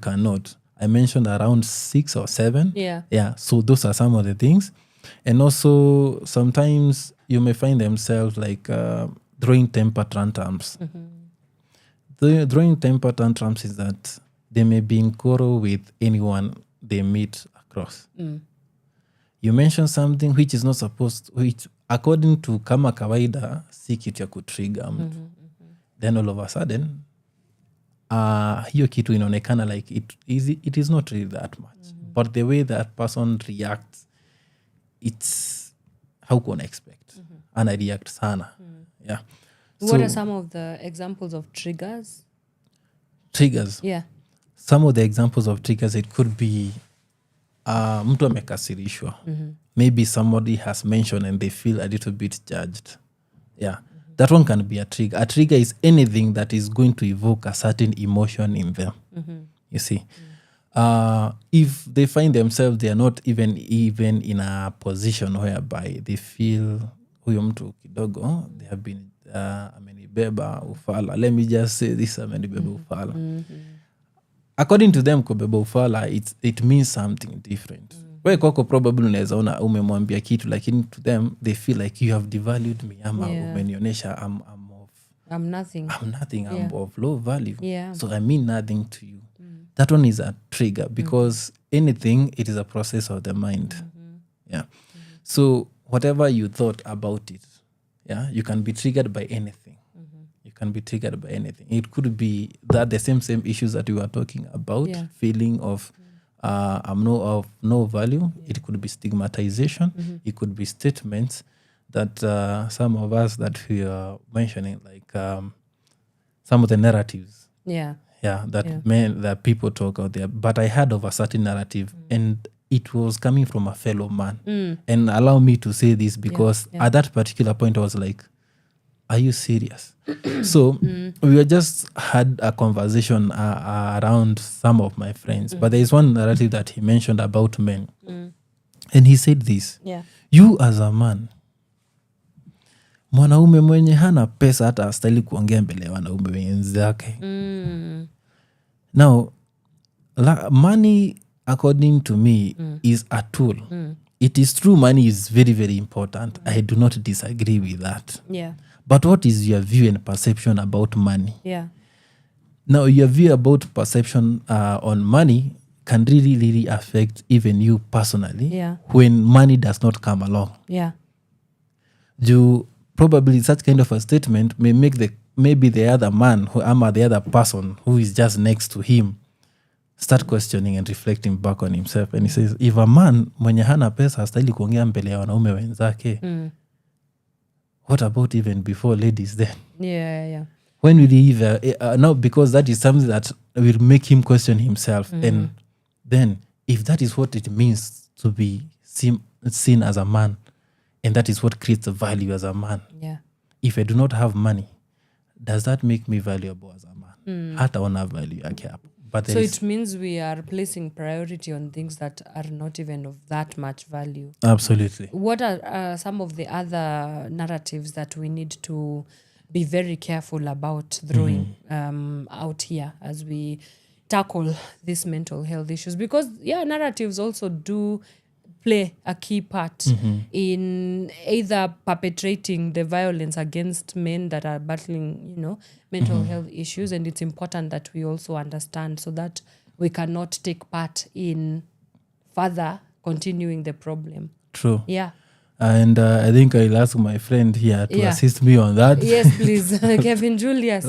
N: cannot. I mentioned around 6 or 7.
D: Yeah.
N: Yeah. So those are some of the things. And also sometimes you may find themselves like throwing temper tantrums. The throwing temper tantrums is that they may be in quarrel with anyone they meet across. You mention something which is not supposed, which according to kama kawaida si kitu ya kutrigger mtu. Then all of a sudden hiyo kitu inaonekana like it is not really that much. But the way that person reacts, it's how can I expect? Ana react sana. Yeah.
D: What are some of the examples of triggers?
N: Triggers?
D: Yeah.
N: Some of the examples of triggers, it could be mtu amekasirishwa. Maybe somebody has mentioned and they feel a little bit judged. Yeah. That one can be a trigger. A trigger is anything that is going to evoke a certain emotion in them. You see. If they find themselves, they are not even in a position whereby they feel huyo mtu kidogo, they have been amenibeba ufala. Let me just say this, amenibeba ufala. According to them, kubeba ufala, it means something different. Wewe kwako probably unaweza ona umemwambia kitu, lakini to them they feel like you have devalued me ama umenionyesha I'm nothing. I'm of low value. So I mean nothing to you. That one is a trigger because anything, it is a process of the mind. Yeah. So whatever you thought about it, you can be triggered by anything. You can be triggered by anything. It could be that the same issues that we were talking about, feeling of I'm of no value. It could be stigmatization. It could be statements that some of us that we are mentioning, like some of the narratives. That people talk out there. But I heard of a certain narrative and it was coming from a fellow man. And allow me to say this because at that particular point I was like, are you serious? So we were just had a conversation around some of my friends. But there is one narrative that he mentioned about men. And he said this. You as a man, mwanaume mwenye hana pesa hata astahili kuongea mbele ya wanaume wenzake. Now, money, according to me, is a tool. It is true, money is very, very important. I do not disagree with that. But what is your view and perception about money? Now, your view about perception on money can really, really affect even you personally when money does not come along. Probably such kind of a statement may make maybe the other man the other person who is just next to him start questioning and reflecting back on himself. And he says, if a man mwenye hana pesa hastahili kuongea mbele ya wanaume wenzake, what about even before ladies then? When will he no, because that is something that will make him question himself. And then if that is what it means to be seen as a man, and that is what creates the value as a man. If I do not have money, does that make me valuable as a man? Hata ona value yake hapo. So it means we are placing priority on things that are not even of that much value. Absolutely. What are some of the other narratives that we need to be very careful about throwing out here as we tackle these mental health issues? Because narratives also do play a key part in either perpetrating the violence against men that are battling, mental health issues. And it's important that we also understand so that we cannot take part in further continuing the problem. True. And I think I'll ask my friend here to assist me on that. Yes, please. Kevin Julius.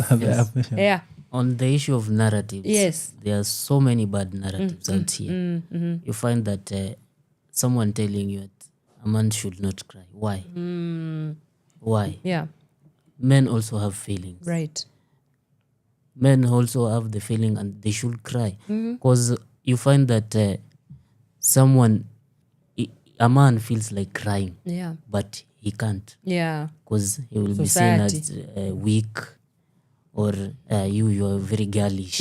O: On the issue of narratives, there are so many bad narratives out here. You find that someone telling you that a man should not cry. Why? Why? Men also have feelings. Right. Men also have the feeling and they should cry. Because you find that a man feels like crying. But he can't. Because he will be seen as weak or you are very girlish.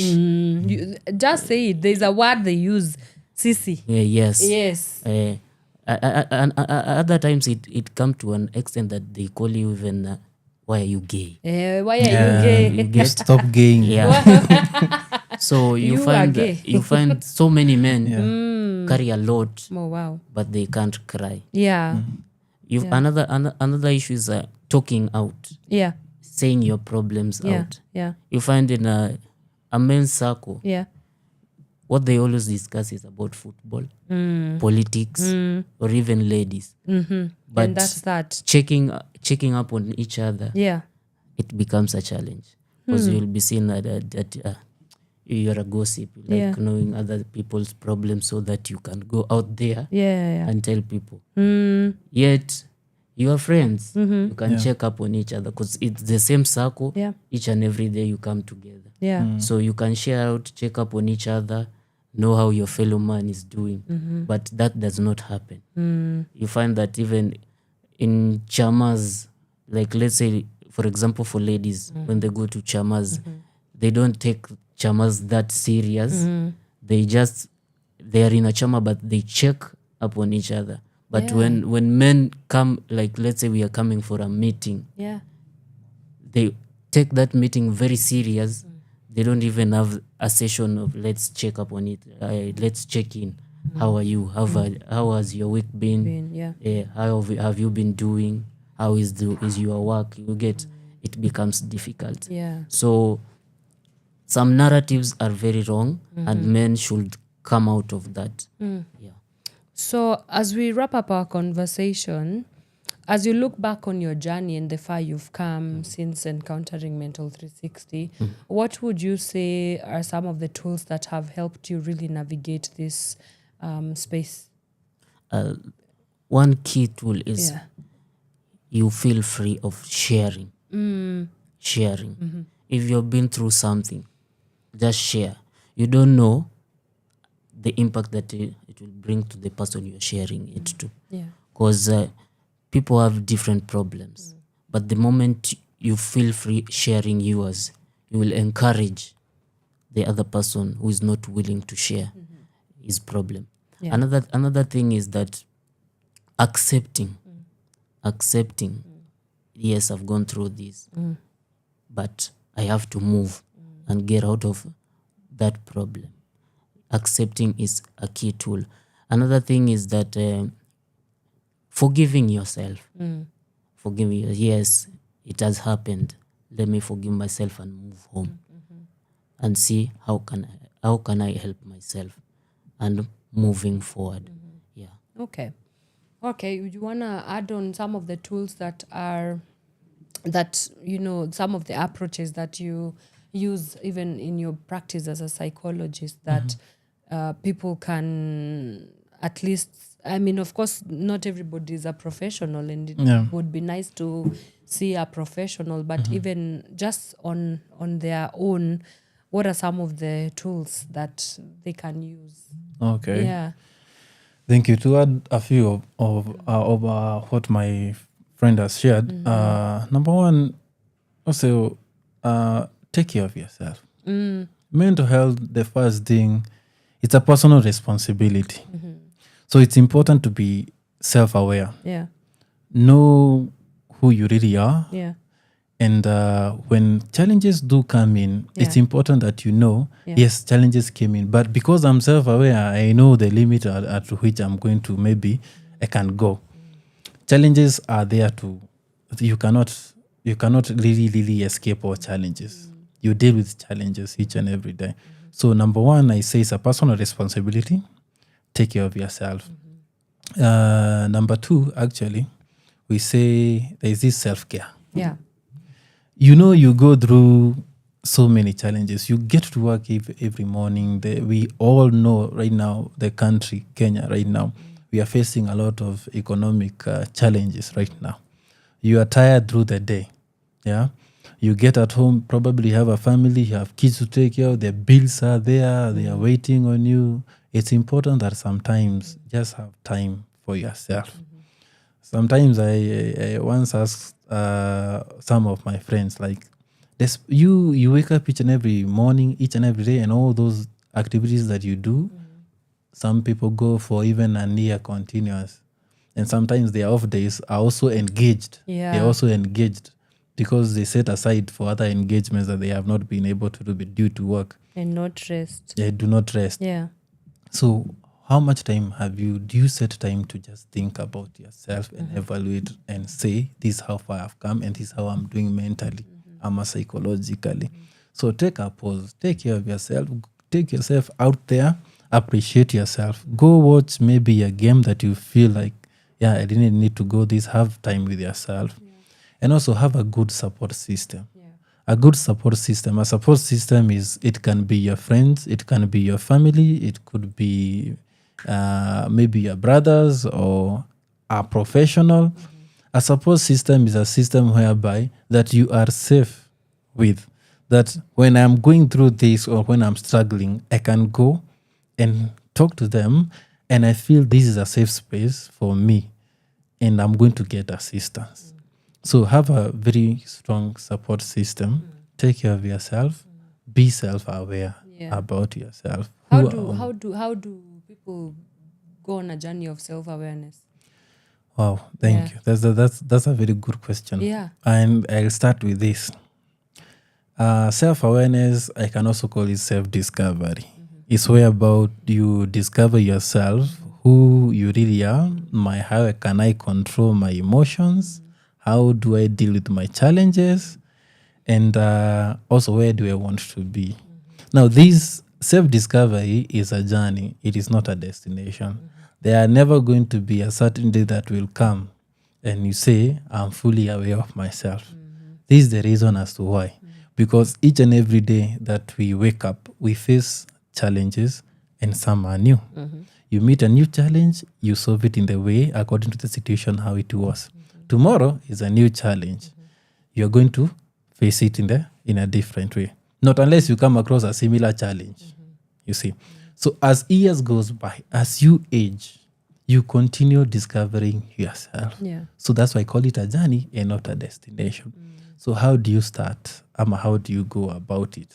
D: Just say it. There's a word they use. Sissy. Yes.
O: Other times it comes to an extent that they call you even why are you gay?
D: Why are you gay?
N: Stop gaying.
O: So you find so many men carry a lot, but they can't cry.
D: Yeah.
O: You've another issue is talking out.
D: Yeah.
O: Saying your problems out.
D: Yeah.
O: You find in a men's circle.
D: Yeah.
O: What they always discuss is about football, politics, or even ladies. But
D: and that's that.
O: Checking up on each other.
D: Yeah.
O: It becomes a challenge because you'll be seen that you're a gossip, like knowing other people's problems so that you can go out there and tell people. Yet you are friends. You can check up on each other because it's the same circle. Each and every day you come together. So you can share out, check up on each other, know how your fellow man is doing. But that does not happen. You find that even in chamas, like let's say, for example, for ladies, when they go to chamas, they don't take chamas that serious. They are in a chama, but they check up on each other. But when men come, like let's say we are coming for a meeting, they take that meeting very serious. They don't even have a session of let's check up on it. Let's check in. How are you? How has your week been? How have you been doing? How is your work? You get it becomes difficult. So some narratives are very wrong, and men should come out of that.
D: So as we wrap up our conversation, as you look back on your journey and the far you've come since encountering Mental 360, what would you say are some of the tools that have helped you really navigate this space?
O: One key tool is you feel free of sharing. Sharing. If you've been through something, just share. You don't know the impact that it will bring to the person you're sharing it to. Because people have different problems. But the moment you feel free sharing yours, you will encourage the other person who is not willing to share his problem. Another thing is that accepting. Yes, I've gone through this, but I have to move and get out of that problem. Accepting is a key tool. Another thing is that forgiving yourself. Yes, it has happened. Let me forgive myself and move home and see how can I help myself and moving forward.
D: Okay, you want to add on some of the tools that some of the approaches that you use even in your practice as a psychologist that people can at least, I mean, of course, not everybody is a professional, and it would be nice to see a professional, but even just on their own, what are some of the tools that they can use?
N: Okay. Thank you. To add a few of what my friend has shared. Number one, also take care of yourself. Mental health, the first thing, it's a personal responsibility. So it's important to be self-aware. Know who you really are. And when challenges do come in, it's important that you know, yes, challenges came in. But because I'm self-aware, I know the limit at which I'm going to, maybe I can go. Challenges are there to, you cannot really escape all challenges. You deal with challenges each and every day. So number one, I say it's a personal responsibility. Take care of yourself. Number two, actually, we say there is this self-care. You go through so many challenges. You get to work every morning. We all know right now, the country, Kenya, right now, we are facing a lot of economic challenges right now. You are tired through the day. You get at home, probably have a family, you have kids to take care of, their bills are there, they are waiting on you. It's important that sometimes just have time for yourself. Sometimes I once asked some of my friends, like, you wake up each and every morning, each and every day, and all those activities that you do, some people go for even a near continuous. And sometimes their off days are also engaged. They're also engaged. because they set aside for other engagements that they have not been able to do due to work.
D: And not rest.
N: They do not rest.
D: Yeah.
N: So how much time do you set time to just think about yourself and evaluate and say, this is how far I've come and this is how I'm doing mentally, psychologically. So take a pause, take care of yourself, take yourself out there, appreciate yourself. Go watch maybe a game that you feel like, I didn't need to go this, have time with yourself. And also have a good support system. A good support system. A support system it can be your friends, it can be your family, it could be maybe your brothers or a professional. A support system is a system whereby that you are safe with. That when I'm going through this or when I'm struggling, I can go and talk to them and I feel this is a safe space for me and I'm going to get assistance. So have a very strong support system. Take care of yourself. Be self-aware about yourself.
D: How do people go on a journey of self-awareness?
N: Wow, thank you. That's a very good question.
D: Yeah.
N: And I'll start with this. Self-awareness, I can also call it self-discovery. It's where about you discover yourself, who you really are, how can I control my emotions, how do I deal with my challenges, and also where do I want to be. Now, this self-discovery is a journey. It is not a destination. There are never going to be a certain day that will come and you say, I'm fully aware of myself. This is the reason as to why. Because each and every day that we wake up, we face challenges and some are new. You meet a new challenge, you solve it in the way according to the situation how it was. Tomorrow is a new challenge. You're going to face it in a different way. Not unless you come across a similar challenge, you see. So as years goes by, as you age, you continue discovering yourself.
D: Yeah.
N: So that's why I call it a journey and not a destination. So how do you start? How do you go about it?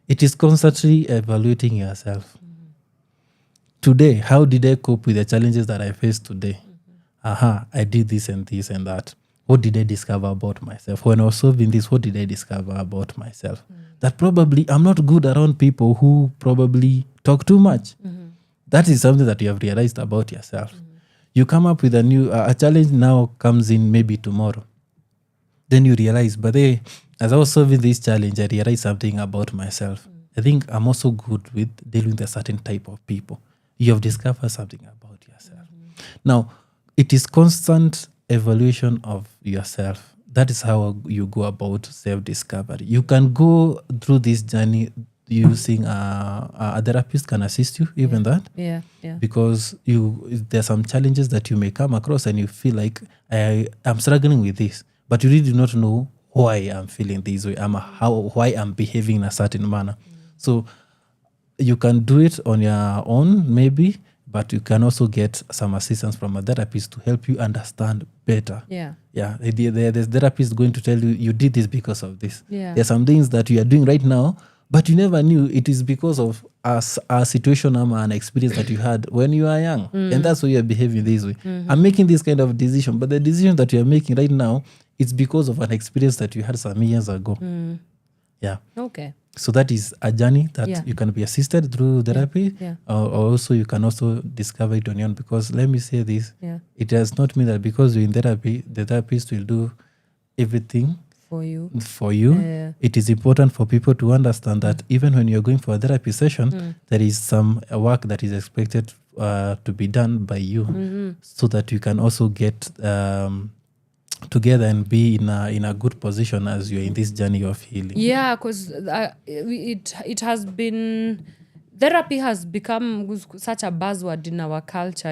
N: It is constantly evaluating yourself. Today, how did I cope with the challenges that I faced today? I did this and this and that. What did I discover about myself? When I was solving this, what did I discover about myself? That probably I'm not good around people who probably talk too much. That is something that you have realized about yourself. You come up with a new a challenge now comes in maybe tomorrow. Then you realize, but as I was solving this challenge, I realized something about myself. I think I'm also good with dealing with a certain type of people. You have discovered something about yourself. Now, it is constant evaluation of yourself. That is how you go about self-discovery. You can go through this journey using a therapist can assist you, even that.
D: Yeah.
N: Because there are some challenges that you may come across and you feel like, I'm struggling with this, but you really do not know why I'm feeling this way, why I'm behaving in a certain manner. So you can do it on your own, maybe, but you can also get some assistance from a therapist to help you understand better.
D: Yeah.
N: The therapist is going to tell you, you did this because of this.
D: Yeah.
N: There are some things that you are doing right now, but you never knew it is because of a situation or an experience that you had when you are young. And that's why you are behaving this way. I'm making this kind of decision, but the decision that you are making right now, it's because of an experience that you had some years ago. Yeah.
D: Okay.
N: So that is a journey that you can be assisted through therapy. Or also you can also discover it on your own. Because let me say this, it does not mean that because you're in therapy, the therapist will do everything
D: for you.
N: It is important for people to understand that even when you're going for a therapy session, there is some work that is expected to be done by you so that you can also get together and be in a good position as you're in this journey of healing.
D: Yeah, because it has been, therapy has become such a buzzword in our culture,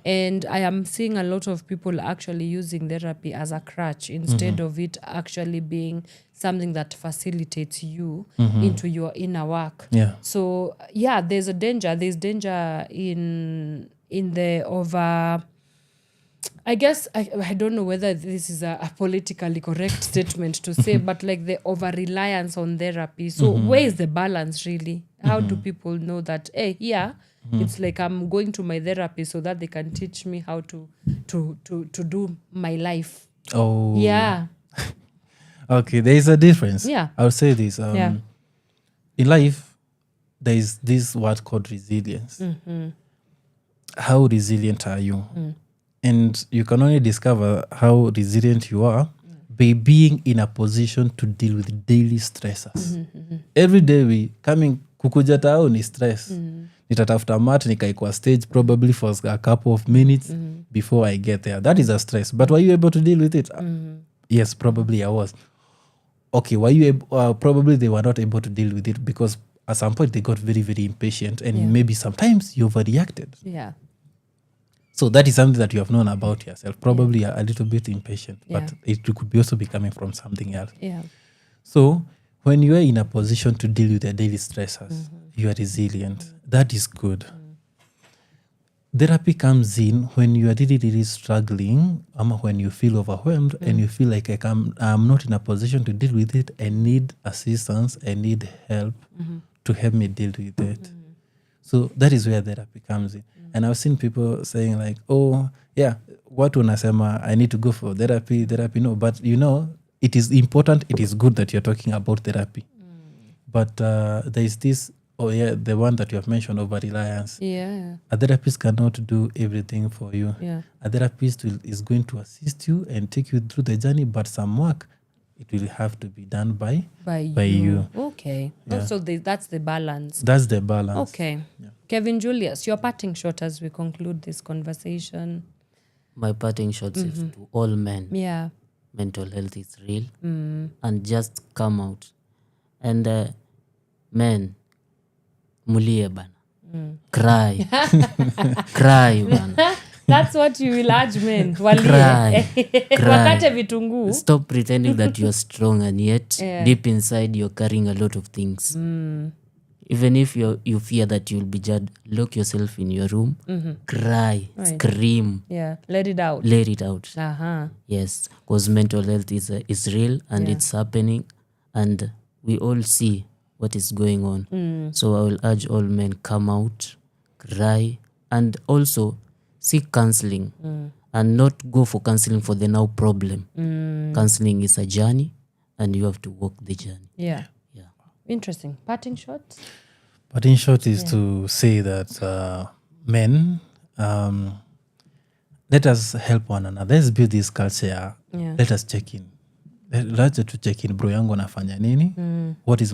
D: and I am seeing a lot of people actually using therapy as a crutch instead of it actually being something that facilitates you into your inner work. So there's danger in the over, I guess, I don't know whether this is a politically correct statement to say, but like the over-reliance on therapy. So where is the balance really? How do people know that, it's like I'm going to my therapist so that they can teach me how to do my life?
N: Oh.
D: Yeah.
N: Okay, there is a difference.
D: Yeah.
N: I would say this.
D: Yeah.
N: In life, there is this word called resilience. How resilient are you? And you can only discover how resilient you are by being in a position to deal with daily stressors. Every day we coming kukuja tao ni stress. Nitatafuta mat nikaikwa stage probably for a couple of minutes before I get there. That is a stress. But were you able to deal with it? Yes, probably I was. Okay, were you able, probably they were not able to deal with it because at some point they got very, very impatient and maybe sometimes you overreacted.
D: Yeah.
N: So that is something that you have known about yourself. Probably a little bit impatient, but it could be also be coming from something else.
D: Yeah.
N: So when you are in a position to deal with the daily stressors, you are resilient. That is good. Therapy comes in when you are really, really struggling, when you feel overwhelmed and you feel like I'm not in a position to deal with it. I need assistance. I need help to help me deal with it. So that is where therapy comes in. And I've seen people saying like, oh, yeah, what unasema, I need to go for therapy. No, but it is important. It is good that you're talking about therapy. But there is this, the one that you have mentioned, over-reliance.
D: Yeah.
N: A therapist cannot do everything for you.
D: Yeah.
N: A therapist is going to assist you and take you through the journey, but some work, it will have to be done by you.
D: Okay.
N: Yeah.
D: So that's the balance.
N: That's the balance.
D: Okay. Yeah. Kevin Julius, your parting shot as we conclude this conversation.
O: My parting shot is to all men.
D: Yeah.
O: Mental health is real. And just come out. And men, mulie bana. Cry. Cry bana.
D: That's what you will urge men.
O: Cry.
D: Wakate vitunguu.
O: Stop pretending that you're strong and yet deep inside you're carrying a lot of things. Even if you fear that you'll be judged, lock yourself in your room, cry, scream.
D: Yeah, let it out.
O: Let it out.
D: Yes,
O: because mental health is real and it's happening, and we all see what is going on. So I will urge all men, come out, cry, and also seek counseling and not go for counseling for the now problem. Counseling is a journey and you have to walk the journey.
D: Yeah. Interesting. Parting shot?
N: Parting shot is to say that men, let us help one another. Let's build this culture. Let us check in. Let's to check in. Bro yangu anafanya nini? What is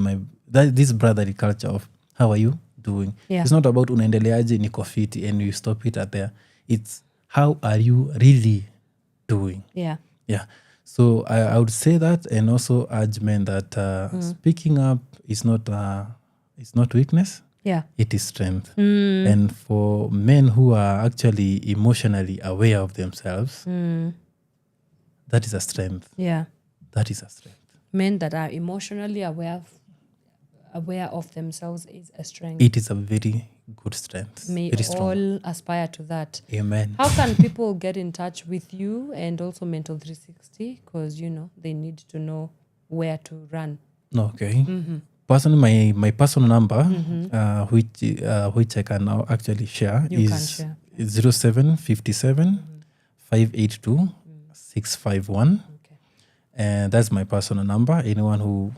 N: this brotherly culture of how are you doing? It's not about unaendeleaje niko fiti and you stop it at there. It's how are you really doing?
D: Yeah.
N: So I would say that, and also urge men that speaking up is not weakness.
D: Yeah.
N: It is strength. And for men who are actually emotionally aware of themselves, that is a strength.
D: Yeah.
N: That is a strength.
D: Men that are emotionally aware of themselves is a strength.
N: It is a very good strength.
D: May
N: very strong.
D: all aspire to that.
N: Amen.
D: How can people get in touch with you and also Mental 360? Because, they need to know where to run.
N: Okay. Personally, my personal number, which I can now actually share, is 0757 582 651. And that's my personal number. Anyone who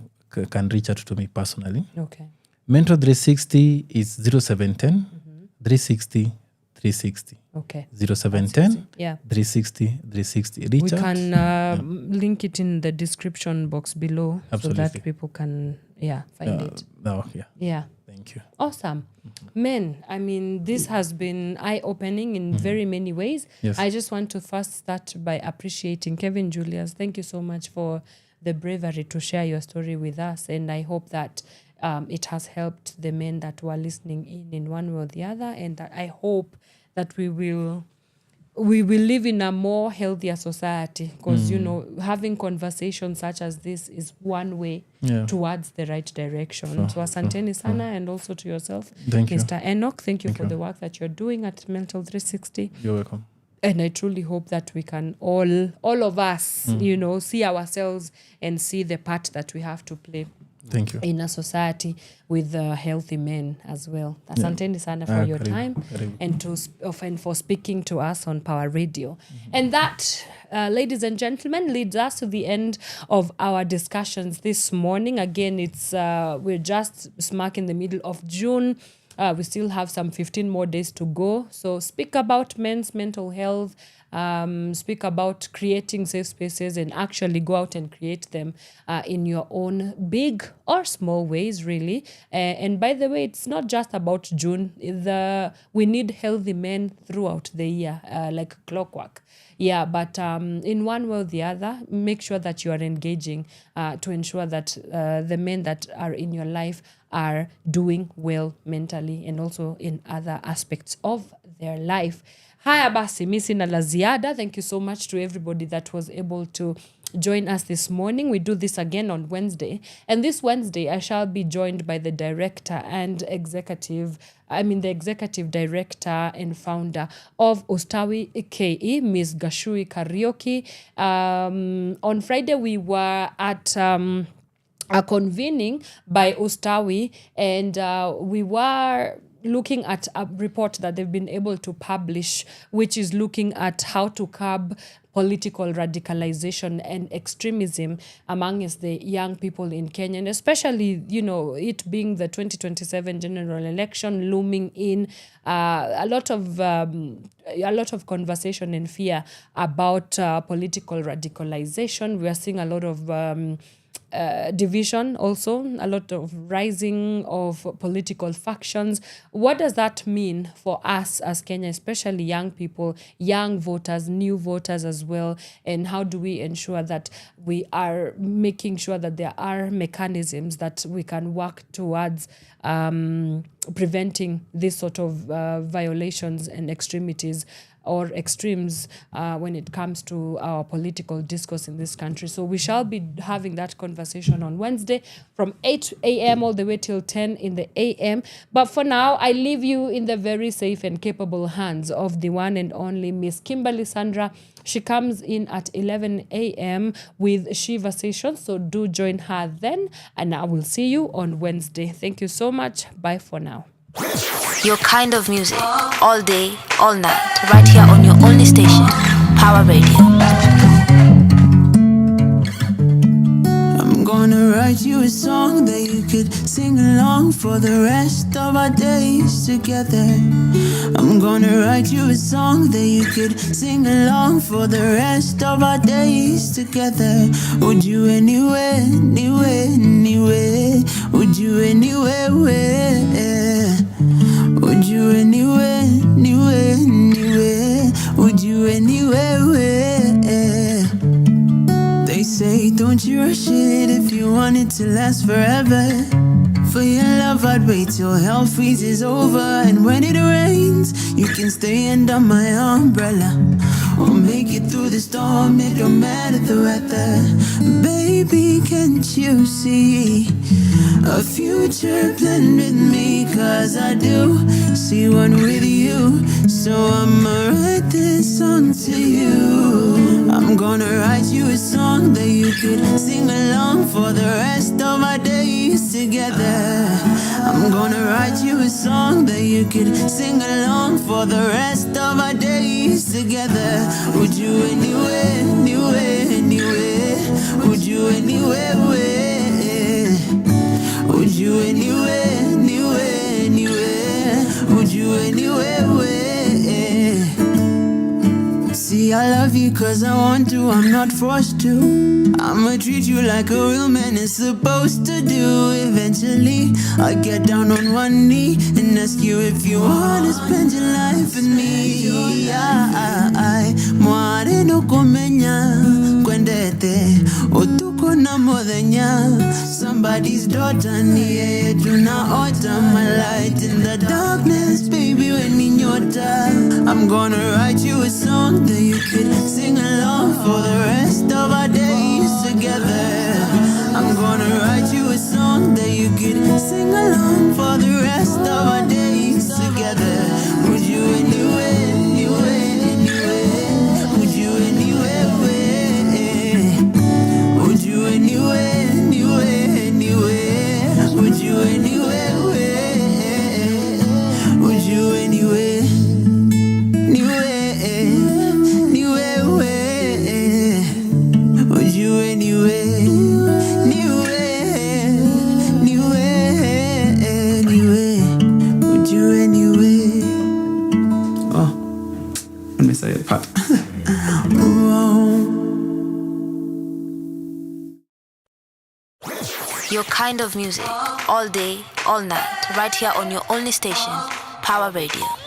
N: can reach out to me personally.
D: Okay.
N: Mentor 360 is 0710 360 360.
D: Okay.
N: 0710
D: yeah.
N: 360 360.
D: We can link it in the description box below.
N: Absolutely.
D: So that people can find it. Yeah.
N: Thank you.
D: Awesome. Men, I mean, this has been eye-opening in very many ways.
N: Yes.
D: I just want to first start by appreciating Kevin Julius. Thank you so much for the bravery to share your story with us. And I hope that it has helped the men that were listening in one way or the other. And that I hope that we will live in a more healthier society, because having conversations such as this is one way towards the right direction. So asanteni sana, and also to yourself,
N: thank
D: Mr.
N: You.
D: Enoch. Thank you for the work that you're doing at Mental 360.
N: You're welcome.
D: And I truly hope that we can all of us, see ourselves and see the part that we have to play.
N: Thank you.
D: in a society with healthy men as well. Asanteni sana for your time and for speaking to us on Power Radio. And that, ladies and gentlemen, leads us to the end of our discussions this morning. Again, it's we're just smack in the middle of June. We still have some 15 more days to go. So speak about men's mental health, speak about creating safe spaces, and actually go out and create them in your own big or small ways, really. And by the way, it's not just about June. We need healthy men throughout the year, like clockwork. Yeah, but in one way or the other, make sure that you are engaging to ensure that the men that are in your life are doing well mentally and also in other aspects of their life. Haya basi, mi sina la ziada. Thank you so much to everybody that was able to join us this morning. We do this again on Wednesday. And this Wednesday, I shall be joined by the executive director and founder of Ustawi KE, Ms. Gashui Karaoke. On Friday, we were at a convening by Ustawi, and we were looking at a report that they've been able to publish, which is looking at how to curb political radicalization and extremism amongst the young people in Kenya, and especially, it being the 2027 general election looming in, a lot of conversation and fear about political radicalization. We are seeing a lot of division, also a lot of rising of political factions. What does that mean for us as Kenya, especially young people, young voters, new voters as well? And how do we ensure that we are making sure that there are mechanisms that we can work towards preventing this sort of violations and extremities or extremes when it comes to our political discourse in this country. So we shall be having that conversation on Wednesday from 8 a.m. all the way till 10 in the a.m. But for now, I leave you in the very safe and capable hands of the one and only Miss Kimberly Sandra. She comes in at 11 a.m. with Shiva Session. So do join her then, and I will see you on Wednesday. Thank you so much. Bye for now.
F: Your kind of music, all day, all night, right here on your only station, Power Radio.
A: I'm gonna write you a song that you could sing along for the rest of our days together. I'm gonna write you a song that you could sing along for the rest of our days together. Would you anywhere, anywhere, anywhere? Would you anywhere, where? Would you anywhere, anywhere, anywhere? Would you anywhere, where? They say don't you rush it if you want it to last forever. For your love I'd wait till hell freezes over. And when it rains, you can stay under my umbrella. We'll make it through the storm, it don't matter the weather. Baby, can't you see a future planned with me? Cause I do see one with you. So I'ma write this song to you. I'm gonna write you a song that you could sing along for the rest of our days together. I'm gonna write you a song that you could sing along for the rest of our days together. Would you anywhere, anywhere, anywhere? Would you anywhere, where? Would you anywhere, anywhere, anywhere? Would you anywhere, where? See, I love you cause I want to, I'm not forced to. I'ma treat you like a real man is supposed to do. Eventually, I get down on one knee and ask you if you wanna spend your life with me. Mware no komenya kwendete otuko na modenya. Somebody's daughter niye tunaota. My light in the darkness, baby, when in your time. I'm gonna write you a song that you could sing along for the rest of our days together. I'm gonna write you a song that you could sing along for the rest of our days together. Would you anywhere, anywhere, anywhere? Would you anywhere, where? Would you anywhere, anywhere, anywhere?
F: Your kind of music, all day, all night, right here on your only station, Power Radio.